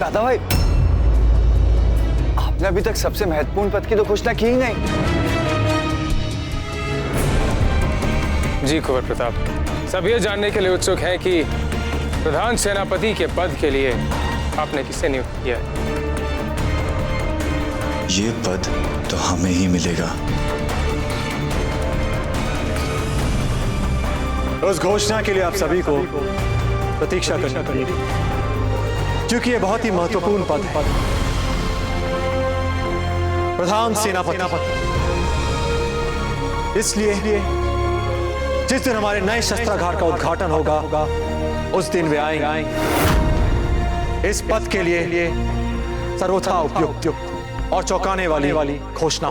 Speaker 16: दादा भाई, आपने अभी तक सबसे महत्वपूर्ण पद की तो घोषणा की ही नहीं।
Speaker 5: जी कुंवर प्रताप, सब ये जानने के लिए उत्सुक हैं कि प्रधान सेनापति के पद के लिए आपने किसे नियुक्त किया है?
Speaker 16: ये पद तो हमें ही मिलेगा।
Speaker 14: उस घोषणा के लिए आप सभी को प्रतीक्षा करनी पड़ेगी, क्योंकि ये बहुत ही महत्वपूर्ण पद है। प्रधान सेनापति। इसलिए जिस दिन हमारे नए शस्त्रागार का उद्घाटन होगा, उस दिन वे आएंगे। इस पद के लिए सर्वथा उपयुक्त और चौंकाने वाली घोषणा।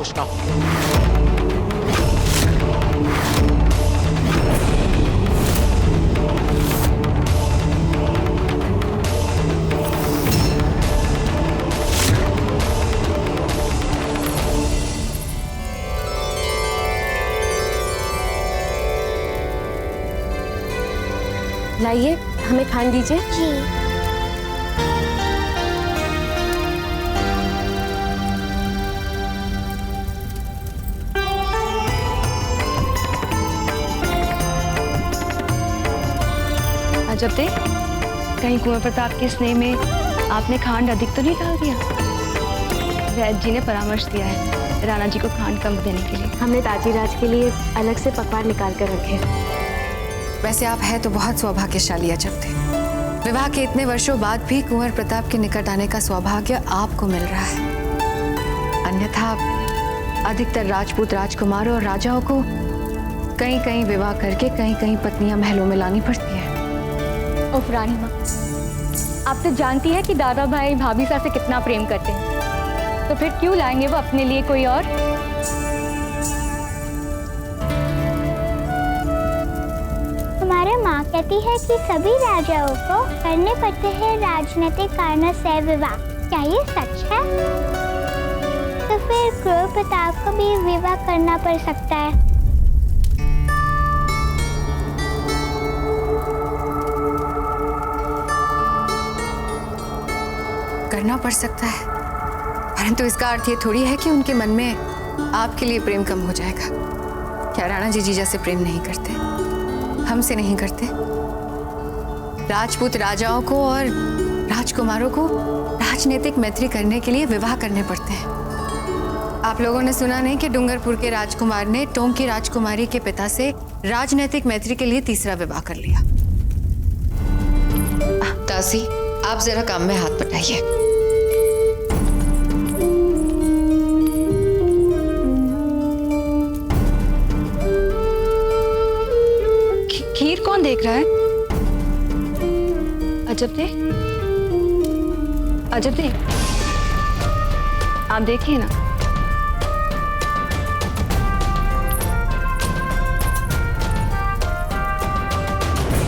Speaker 2: लाइए, हमें खान दीजिए। जी। अजब दे, कहीं कुंवर प्रताप के स्नेह में आपने खांड अधिक तो नहीं डाल दिया? वैद्य जी ने परामर्श दिया है राणा जी को खांड कम देने के लिए। हमने ताजीराज के लिए अलग से पकवान निकाल कर रखे।
Speaker 17: वैसे आप हैं तो बहुत सौभाग्यशाली अजब थे। विवाह के इतने वर्षों बाद भी कुंवर प्रताप के निकट आने का सौभाग्य आपको मिल रहा है। अन्यथा अधिकतर राजपूत राजकुमारों और राजाओं को कहीं कहीं विवाह करके कहीं कहीं पत्नियां महलों में लानी पड़ती है।
Speaker 10: उफ रानी माँ, आप तो जानती है कि दादा भाई भाभी सा से कितना प्रेम करते हैं, तो फिर क्यों लाएंगे वो अपने लिए कोई और?
Speaker 15: हमारे माँ कहती है कि सभी राजाओं को करने पड़ते हैं राजनीतिक कारणों से विवाह। क्या ये सच है? तो फिर कुंवर प्रताप को भी विवाह करना पड़ सकता है।
Speaker 17: करना पड़ सकता है, परंतु इसका अर्थ ये थोड़ी है कि उनके मन में आपके लिए प्रेम कम हो जाएगा। क्या राणा जी जीजा से प्रेम नहीं करते? हमसे नहीं करते? राजपूत राजाओं को और राजकुमारों को राजनीतिक मैत्री करने के लिए विवाह करने पड़ते हैं। आप लोगों ने सुना नहीं कि डूंगरपुर के राजकुमार ने टोंक की राजकुमारी के पिता से राजनीतिक मैत्री के लिए तीसरा विवाह कर लिया। दासी, आप जरा काम में हाथ बटाइए।
Speaker 10: हीर कौन देख रहा है?
Speaker 2: अजब दे, अजब दे, आप देखिए ना।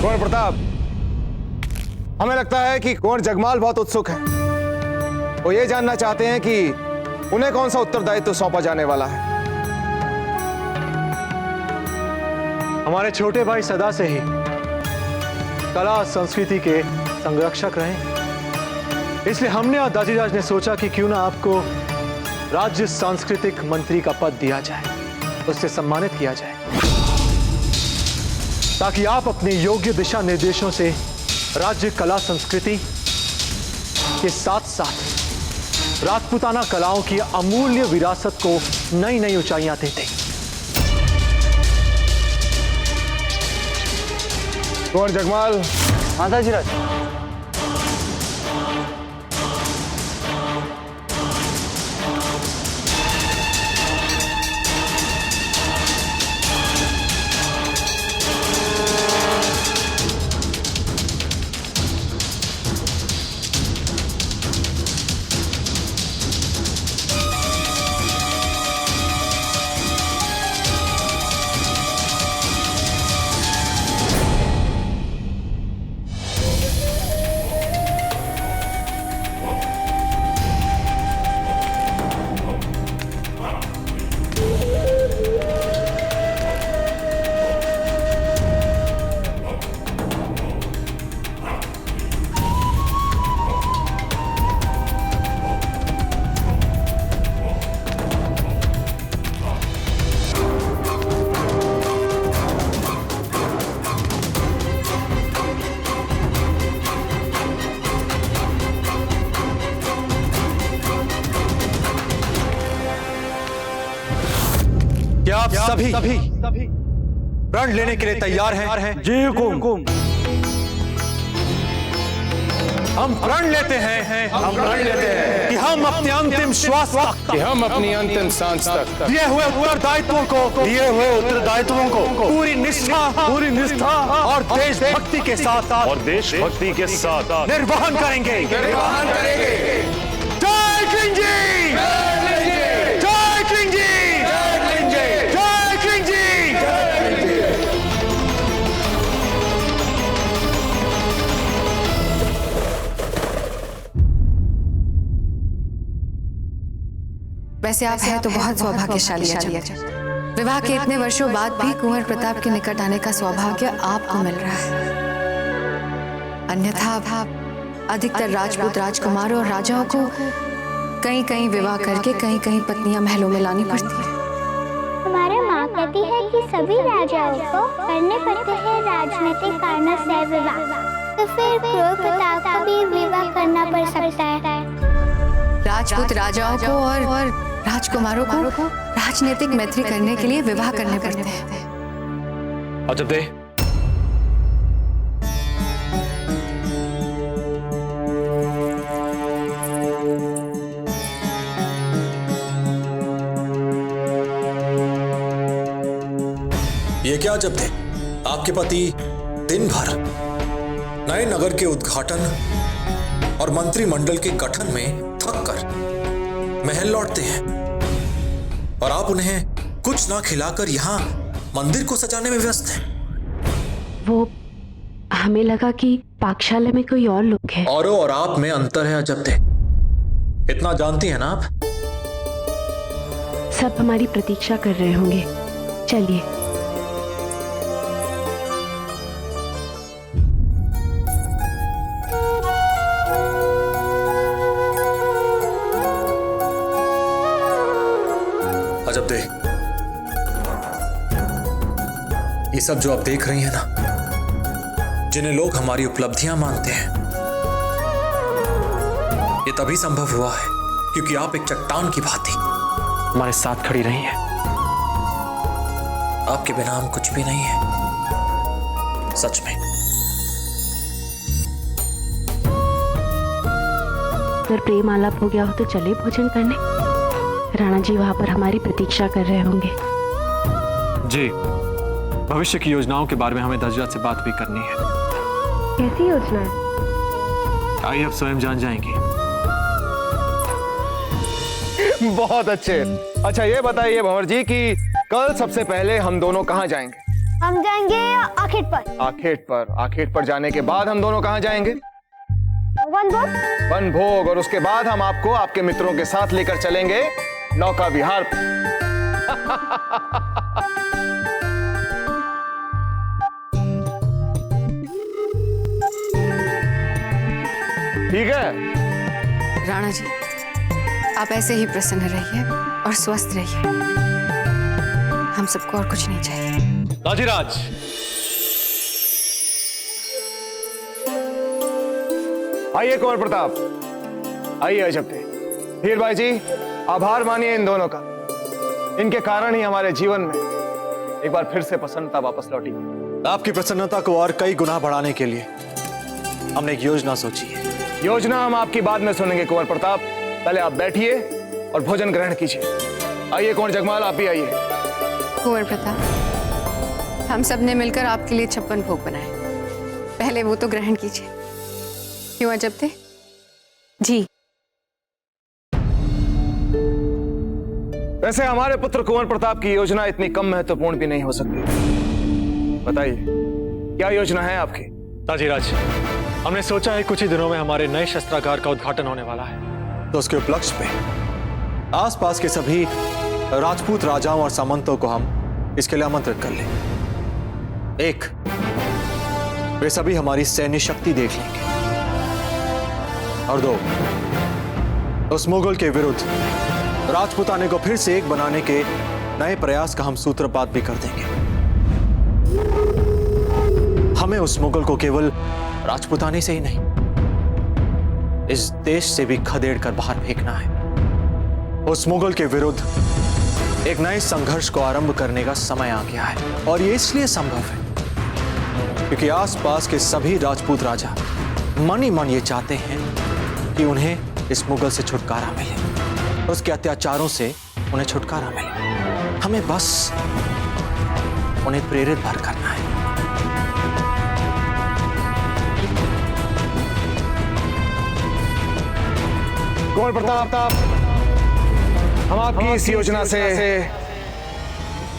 Speaker 11: कुंवर प्रताप, हमें लगता है कि कुंवर जगमाल बहुत उत्सुक है। वो ये जानना चाहते हैं कि उन्हें कौन सा उत्तरदायित्व सौंपा जाने वाला है।
Speaker 14: हमारे छोटे भाई सदा से ही कला संस्कृति के संरक्षक रहे, इसलिए हमने और दाजीराज ने सोचा कि क्यों ना आपको राज्य सांस्कृतिक मंत्री का पद दिया जाए, उससे सम्मानित किया जाए, ताकि आप अपने योग्य दिशा निर्देशों से राज्य कला संस्कृति के साथ साथ राजपूताना कलाओं की अमूल्य विरासत को नई नई ऊंचाइयां देते।
Speaker 11: कुंवर जगमाल।
Speaker 16: हाँ दाजीराज।
Speaker 14: क्या आप सभी प्रण लेने के लिए तैयार हैं? जी हुकुम। हम प्रण लेते हैं, कि हम अपने अंतिम श्वास तक,
Speaker 5: कि हम अपनी अंतिम सांस तक
Speaker 14: दिए हुए उत्तरदायित्वों को पूरी निष्ठा और देशभक्ति के साथ निर्वहन करेंगे। जय किंग जी! जय किंग जी! जय किंग जी!
Speaker 17: वैसे आप हैं तो बहुत सौभाग्यशाली हैं। विवाह के इतने वर्षों बाद भी कुंवर प्रताप के निकट आने का सौभाग्य आपको मिल रहा है। अन्यथा अधिकतर राजपूत राजकुमारों और राजाओं को कहीं कहीं विवाह करके कहीं कहीं पत्नियां महलों में लानी पड़ती है।
Speaker 15: हमारी माँ कहती है कि सभी राजाओं को करने पड़ते हैं राजनीतिक कारणों से विवाह, तो फिर कुंवर प्रताप को भी विवाह करना पड़ सकता है।
Speaker 17: राजपूत राजाओं को और राजकुमारों को राजनीतिक मैत्री करने के लिए विवाह करने पड़ते हैं।
Speaker 18: अजब दे,
Speaker 19: ये क्या अजब दे? आपके पति दिन भर नए नगर के उद्घाटन और मंत्रिमंडल के गठन में थक कर महल लौटते हैं और आप उन्हें कुछ ना खिलाकर यहाँ मंदिर को सजाने में व्यस्त हैं।
Speaker 2: वो हमें लगा कि पाकशाला में कोई और लोग हैं।
Speaker 19: औरों और आप में अंतर है अजब दे, इतना जानती हैं ना आप?
Speaker 2: सब हमारी प्रतीक्षा कर रहे होंगे, चलिए।
Speaker 19: अजब दे, ये सब जो आप देख रही हैं ना, जिन्हें लोग हमारी उपलब्धियां मानते हैं, ये तभी संभव हुआ है क्योंकि आप एक चट्टान की भांति
Speaker 14: हमारे साथ खड़ी रही हैं।
Speaker 19: आपके बिना हम कुछ भी नहीं है, सच में।
Speaker 2: अगर प्रेम आलाप हो गया हो तो चले भोजन करने। राणा जी वहां पर हमारी प्रतीक्षा कर रहे होंगे।
Speaker 14: जी, भविष्य की योजनाओं के बारे में हमें दशरथ से बात भी करनी है।
Speaker 2: कैसी योजना है?
Speaker 14: आइए अब स्वयं जान जाएंगे।
Speaker 11: बहुत अच्छे। अच्छा ये बताइए भंवर जी कि कल सबसे पहले हम दोनों कहाँ जाएंगे?
Speaker 15: हम जाएंगे आखेट पर।
Speaker 11: आखेट पर। आखेट पर जाने के बाद हम दोनों कहाँ जाएंगे?
Speaker 15: वनभोग।
Speaker 11: वनभोग। और उसके बाद हम आपको आपके मित्रों के साथ लेकर चलेंगे नौका विहार पर। ठीक है
Speaker 17: राणा जी, आप ऐसे ही प्रसन्न रहिए और स्वस्थ रहिए। हम सबको और कुछ नहीं चाहिए।
Speaker 14: राजीराज,
Speaker 11: आइए कुंवर प्रताप, आइए अजब थे। हीर भाई जी, आभार मानिए इन दोनों का। इनके कारण ही हमारे जीवन में एक बार फिर से प्रसन्नता वापस लौटी।
Speaker 14: आपकी प्रसन्नता को और कई गुना बढ़ाने के लिए हमने एक योजना सोची है।
Speaker 11: योजना हम आपकी बाद में सुनेंगे कुंवर प्रताप। पहले आप बैठिए और भोजन ग्रहण कीजिए। आइए कुंवर जगमाल, आप भी आइए।
Speaker 17: कुंवर प्रताप, हम सब ने मिलकर आपके लिए 56 भोग बनाए, पहले वो तो ग्रहण कीजिए। क्यों अजब थे? जी।
Speaker 11: वैसे हमारे पुत्र कुंवर प्रताप की योजना इतनी कम महत्वपूर्ण भी नहीं हो सकती। बताइए क्या योजना है आपकी?
Speaker 14: ताजीराज, हमने सोचा है कुछ ही दिनों में हमारे नए शस्त्रागार का उद्घाटन होने वाला है, तो उसके उपलक्ष्य में आसपास के सभी राजपूत राजाओं और सामंतों को हम इसके लिए आमंत्रित कर लें। एक, वे सभी हमारी सैन्य शक्ति देख लेंगे, और दो, उस मुगल के विरुद्ध राजपूताने को फिर से एक बनाने के नए प्रयास का हम सूत्रपात भी कर देंगे। हमें उस मुगल को केवल राजपूताने से ही नहीं, इस देश से भी खदेड़ कर बाहर फेंकना है। उस मुगल के विरुद्ध एक नए संघर्ष को आरंभ करने का समय आ गया है, और ये इसलिए संभव है क्योंकि आसपास के सभी राजपूत राजा मन ही मन ये चाहते हैं कि उन्हें इस मुगल से छुटकारा मिले, उसके अत्याचारों से उन्हें छुटकारा मिले। हमें बस उन्हें प्रेरित भर करना है।
Speaker 11: कुंवर प्रताप, हम आपकी इस योजना से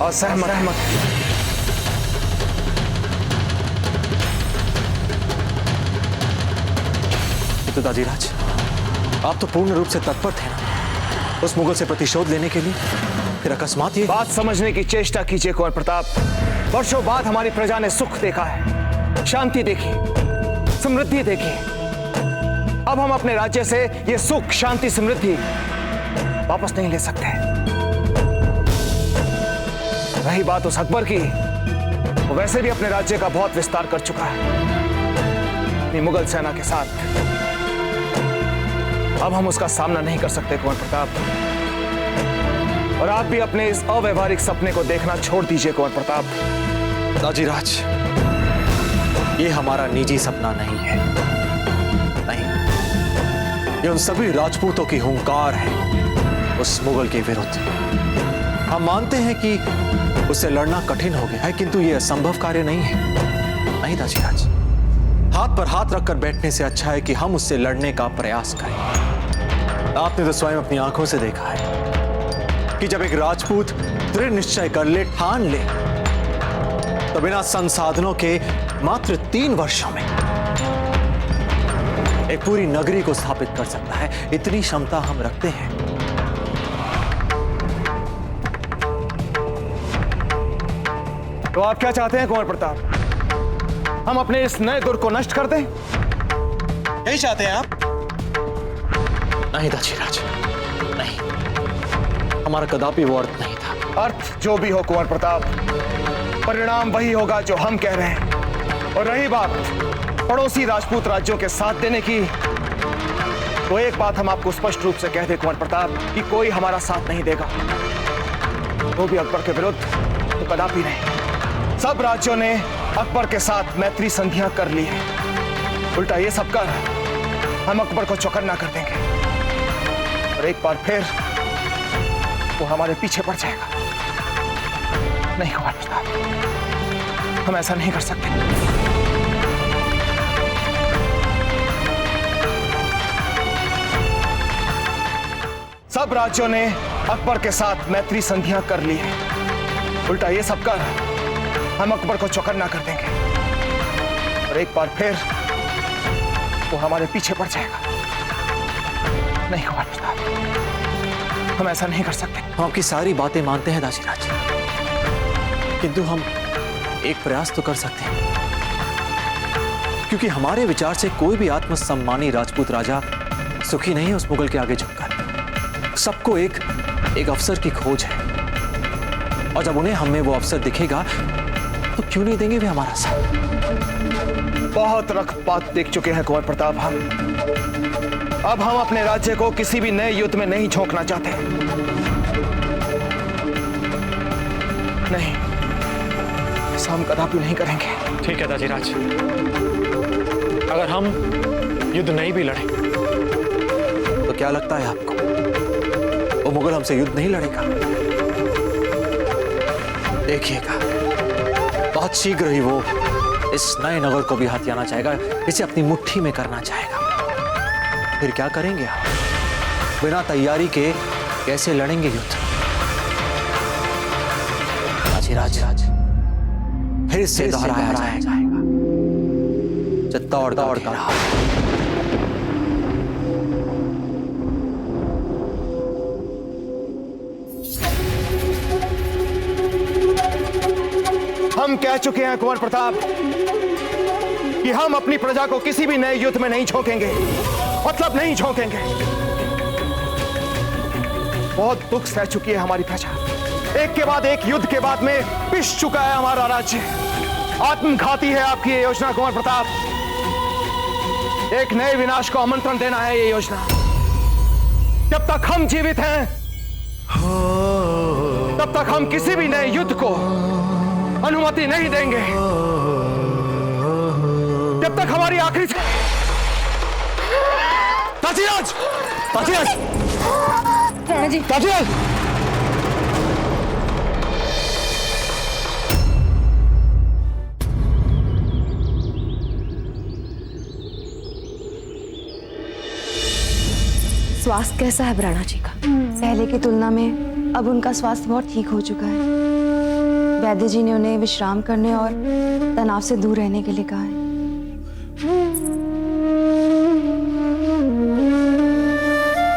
Speaker 11: असहमत हैं।
Speaker 14: तो ताजीराज, आप तो पूर्ण रूप से तत्पर थे ना उस मुगल से प्रतिशोध लेने के लिए, फिर अकस्मात ये
Speaker 11: बात समझने की चेष्टा कीजिए कुंवर प्रताप। वर्षों बाद हमारी प्रजा ने सुख देखा है, शांति देखी, समृद्धि देखी। अब हम अपने राज्य से ये सुख, शांति, समृद्धि वापस नहीं ले सकते। रही बात उस अकबर की, वो वैसे भी अपने राज्य का बहुत विस्तार कर चुका है अपनी मुगल सेना के साथ। अब हम उसका सामना नहीं कर सकते कुंवर प्रताप, और आप भी अपने इस अव्यवहारिक सपने को देखना छोड़ दीजिए कुंवर प्रताप।
Speaker 14: ताजीराज, ये हमारा निजी सपना नहीं है, नहीं, ये उन सभी राजपूतों की हुंकार है उस मुगल के विरुद्ध। हम मानते हैं कि उससे लड़ना कठिन हो गया है, किंतु यह असंभव कार्य नहीं है। नहीं ताजीराज, हाथ पर हाथ रखकर बैठने से अच्छा है कि हम उससे लड़ने का प्रयास करें। आपने तो स्वयं अपनी आंखों से देखा है कि जब एक राजपूत दृढ़ निश्चय कर ले, ठान ले, तो बिना संसाधनों के मात्र 3 वर्षों में एक पूरी नगरी को स्थापित कर सकता है। इतनी क्षमता हम रखते हैं।
Speaker 11: तो आप क्या चाहते हैं कुंवर प्रताप? हम अपने इस नए दुर्ग को नष्ट कर दें?
Speaker 14: यही चाहते हैं आप? नहीं ताजीराज, नहीं, हमारा कदापि वो अर्थ नहीं था।
Speaker 11: अर्थ जो भी हो कुंवर प्रताप, परिणाम वही होगा जो हम कह रहे हैं। और रही बात पड़ोसी राजपूत राज्यों के साथ देने की, तो एक बात हम आपको स्पष्ट रूप से कह दें कुंवर प्रताप कि कोई हमारा साथ नहीं देगा। वो भी अकबर के विरुद्ध तो कदापि नहीं। सब राज्यों ने अकबर के साथ मैत्री संधियां कर ली है। उल्टा ये सब कर हम अकबर को चौकन्ना कर देंगे, और एक बार फिर वो हमारे पीछे पड़ जाएगा। नहीं कुंवर प्रताप, हम ऐसा नहीं कर सकते। सब राज्यों ने अकबर के साथ मैत्री संधियां कर ली है। उल्टा ये सब कर हम अकबर को चौकन्ना कर देंगे और एक बार फिर वो हमारे पीछे पड़ जाएगा। नहीं कुंवर प्रताप, हम ऐसा नहीं कर सकते।
Speaker 1: हम आपकी सारी बातें मानते हैं दाजीराज, किंतु हम एक प्रयास तो कर सकते हैं, क्योंकि हमारे विचार से कोई भी आत्मसम्मानी राजपूत राजा सुखी नहीं है उस मुगल के आगे झुककर। सबको एक अवसर की खोज है, और जब उन्हें हमें वो अवसर दिखेगा तो क्यों नहीं देंगे वे हमारा साथ।
Speaker 11: बहुत रखपात देख चुके हैं कुंवर प्रताप हम। अब हम अपने राज्य को किसी भी नए युद्ध में नहीं झोंकना चाहते। नहीं, ऐसा हम कदापि नहीं करेंगे।
Speaker 1: ठीक है दाजीराज, अगर हम युद्ध नहीं भी लड़े तो क्या लगता है आपको वो मुगल हमसे युद्ध नहीं लड़ेगा? देखिएगा, बहुत शीघ्र ही वो इस नए नगर को भी हथियाना चाहेगा, इसे अपनी मुट्ठी में करना चाहेगा। फिर क्या करेंगे आप? बिना तैयारी के कैसे लड़ेंगे युद्ध? दाजीराज, फिर से दोहराया जाएगा चित्तौड़ का रहा।
Speaker 11: हम कह चुके हैं कुंवर प्रताप कि हम अपनी प्रजा को किसी भी नए युद्ध में नहीं झोंकेंगे, मतलब नहीं झोंकेंगे। बहुत दुख सह चुकी है हमारी प्रजा। एक के बाद एक युद्ध के बाद में पिस चुका है हमारा राज्य। आत्मघाती है आपकी ये योजना कुंवर प्रताप। एक नए विनाश को आमंत्रण देना है ये योजना। जब तक हम जीवित हैं तब तक हम किसी भी नए युद्ध को अनुमति नहीं देंगे। जब तक हमारी आखिरी
Speaker 14: दाजीराज, दाजीराज, दाजीराज,
Speaker 2: स्वास्थ्य कैसा है राणा जी का?
Speaker 12: पहले की तुलना में अब उनका स्वास्थ्य बहुत ठीक हो चुका है। वैद्य जी ने उन्हें विश्राम करने और तनाव से दूर रहने के लिए कहा है।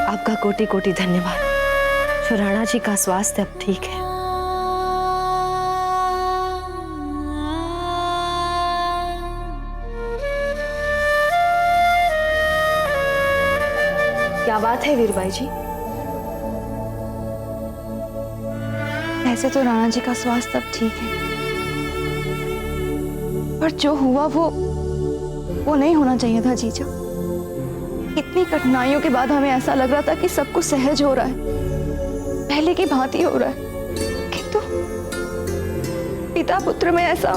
Speaker 2: आपका कोटि कोटि धन्यवाद। जो राणा जी का स्वास्थ्य अब ठीक है। क्या बात है वीरबाई जी?
Speaker 12: ऐसे तो राणा जी का स्वास्थ्य अब ठीक है, पर जो हुआ वो नहीं होना चाहिए था जीजा। इतनी कठिनाइयों के बाद हमें ऐसा लग रहा था कि सब कुछ सहज हो रहा है, पहले की भांति हो रहा है, किंतु पिता पुत्र में ऐसा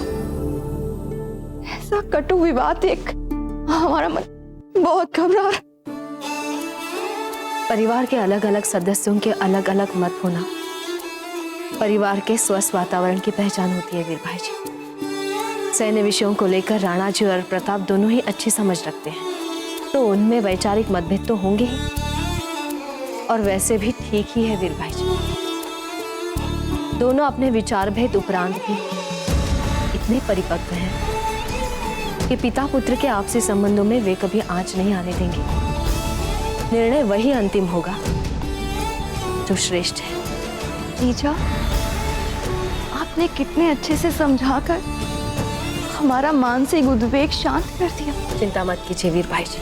Speaker 12: कटु विवाद देख हमारा मन बहुत घबरा रहा।
Speaker 2: परिवार के अलग अलग सदस्यों के अलग अलग मत होना परिवार के स्वस्थ वातावरण की पहचान होती है वीरभाई जी। सैन्य विषयों को लेकर राणा जी और प्रताप दोनों ही अच्छी समझ रखते हैं, तो उनमें वैचारिक मतभेद तो होंगे ही, और वैसे भी ठीक ही है वीरभाई जी। दोनों अपने विचार भेद उपरांत भी इतने परिपक्व हैं कि पिता पुत्र के आपसी संबंधों में वे कभी आंच नहीं आने देंगे। निर्णय वही अंतिम होगा जो श्रेष्ठ है।
Speaker 12: जीजा, आपने कितने अच्छे से समझाकर हमारा मानसिक उद्वेग शांत कर दिया।
Speaker 2: चिंता मत कीजिए वीरभाई जी,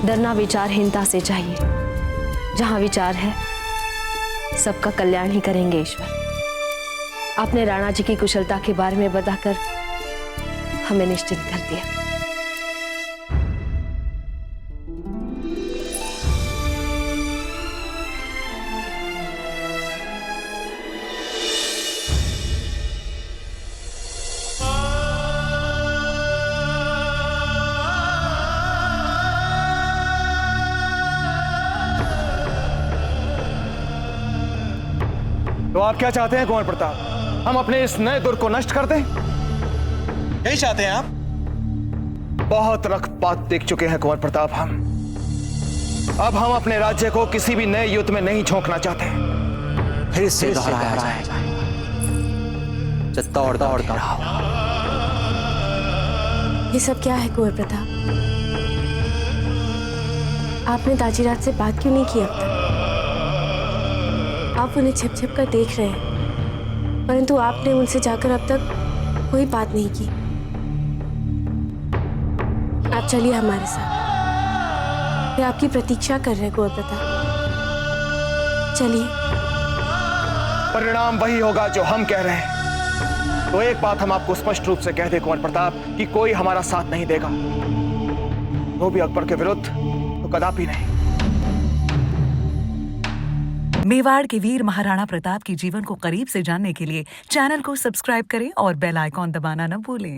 Speaker 2: डरना विचारहीनता से चाहिए। जहां विचार है सबका कल्याण ही करेंगे ईश्वर। आपने राणा जी की कुशलता के बारे में बताकर हमें निश्चिंत कर दिया।
Speaker 11: तो आप क्या चाहते हैं कुंवर प्रताप? हम अपने इस नए दुर्ग को नष्ट कर दें?
Speaker 14: यही चाहते हैं आप?
Speaker 11: बहुत रक्तपात देख चुके हैं कुंवर प्रताप हम। अब हम अपने राज्य को किसी भी नए युद्ध में नहीं झोंकना चाहते।
Speaker 14: फिर से दोहराया जाए, चित्तौड़ दौड़ का
Speaker 20: ये सब क्या है कुंवर प्रताप? आपने दाजीराज से बात क्यों नहीं की अब तक? आप उन्हें छिप छिप कर देख रहे हैं, परंतु आपने उनसे जाकर अब तक कोई बात नहीं की। आप चलिए हमारे साथ, वे आपकी प्रतीक्षा कर रहे हैं कुंवर प्रताप। चलिए।
Speaker 11: परिणाम वही होगा जो हम कह रहे हैं। तो एक बात हम आपको स्पष्ट रूप से कह दे कुंवर प्रताप कि कोई हमारा साथ नहीं देगा, वो भी अकबर के विरुद्ध तो कदापि नहीं।
Speaker 21: मेवाड़ के वीर महाराणा प्रताप के जीवन को करीब से जानने के लिए चैनल को सब्सक्राइब करें और बेल आइकॉन दबाना न भूलें।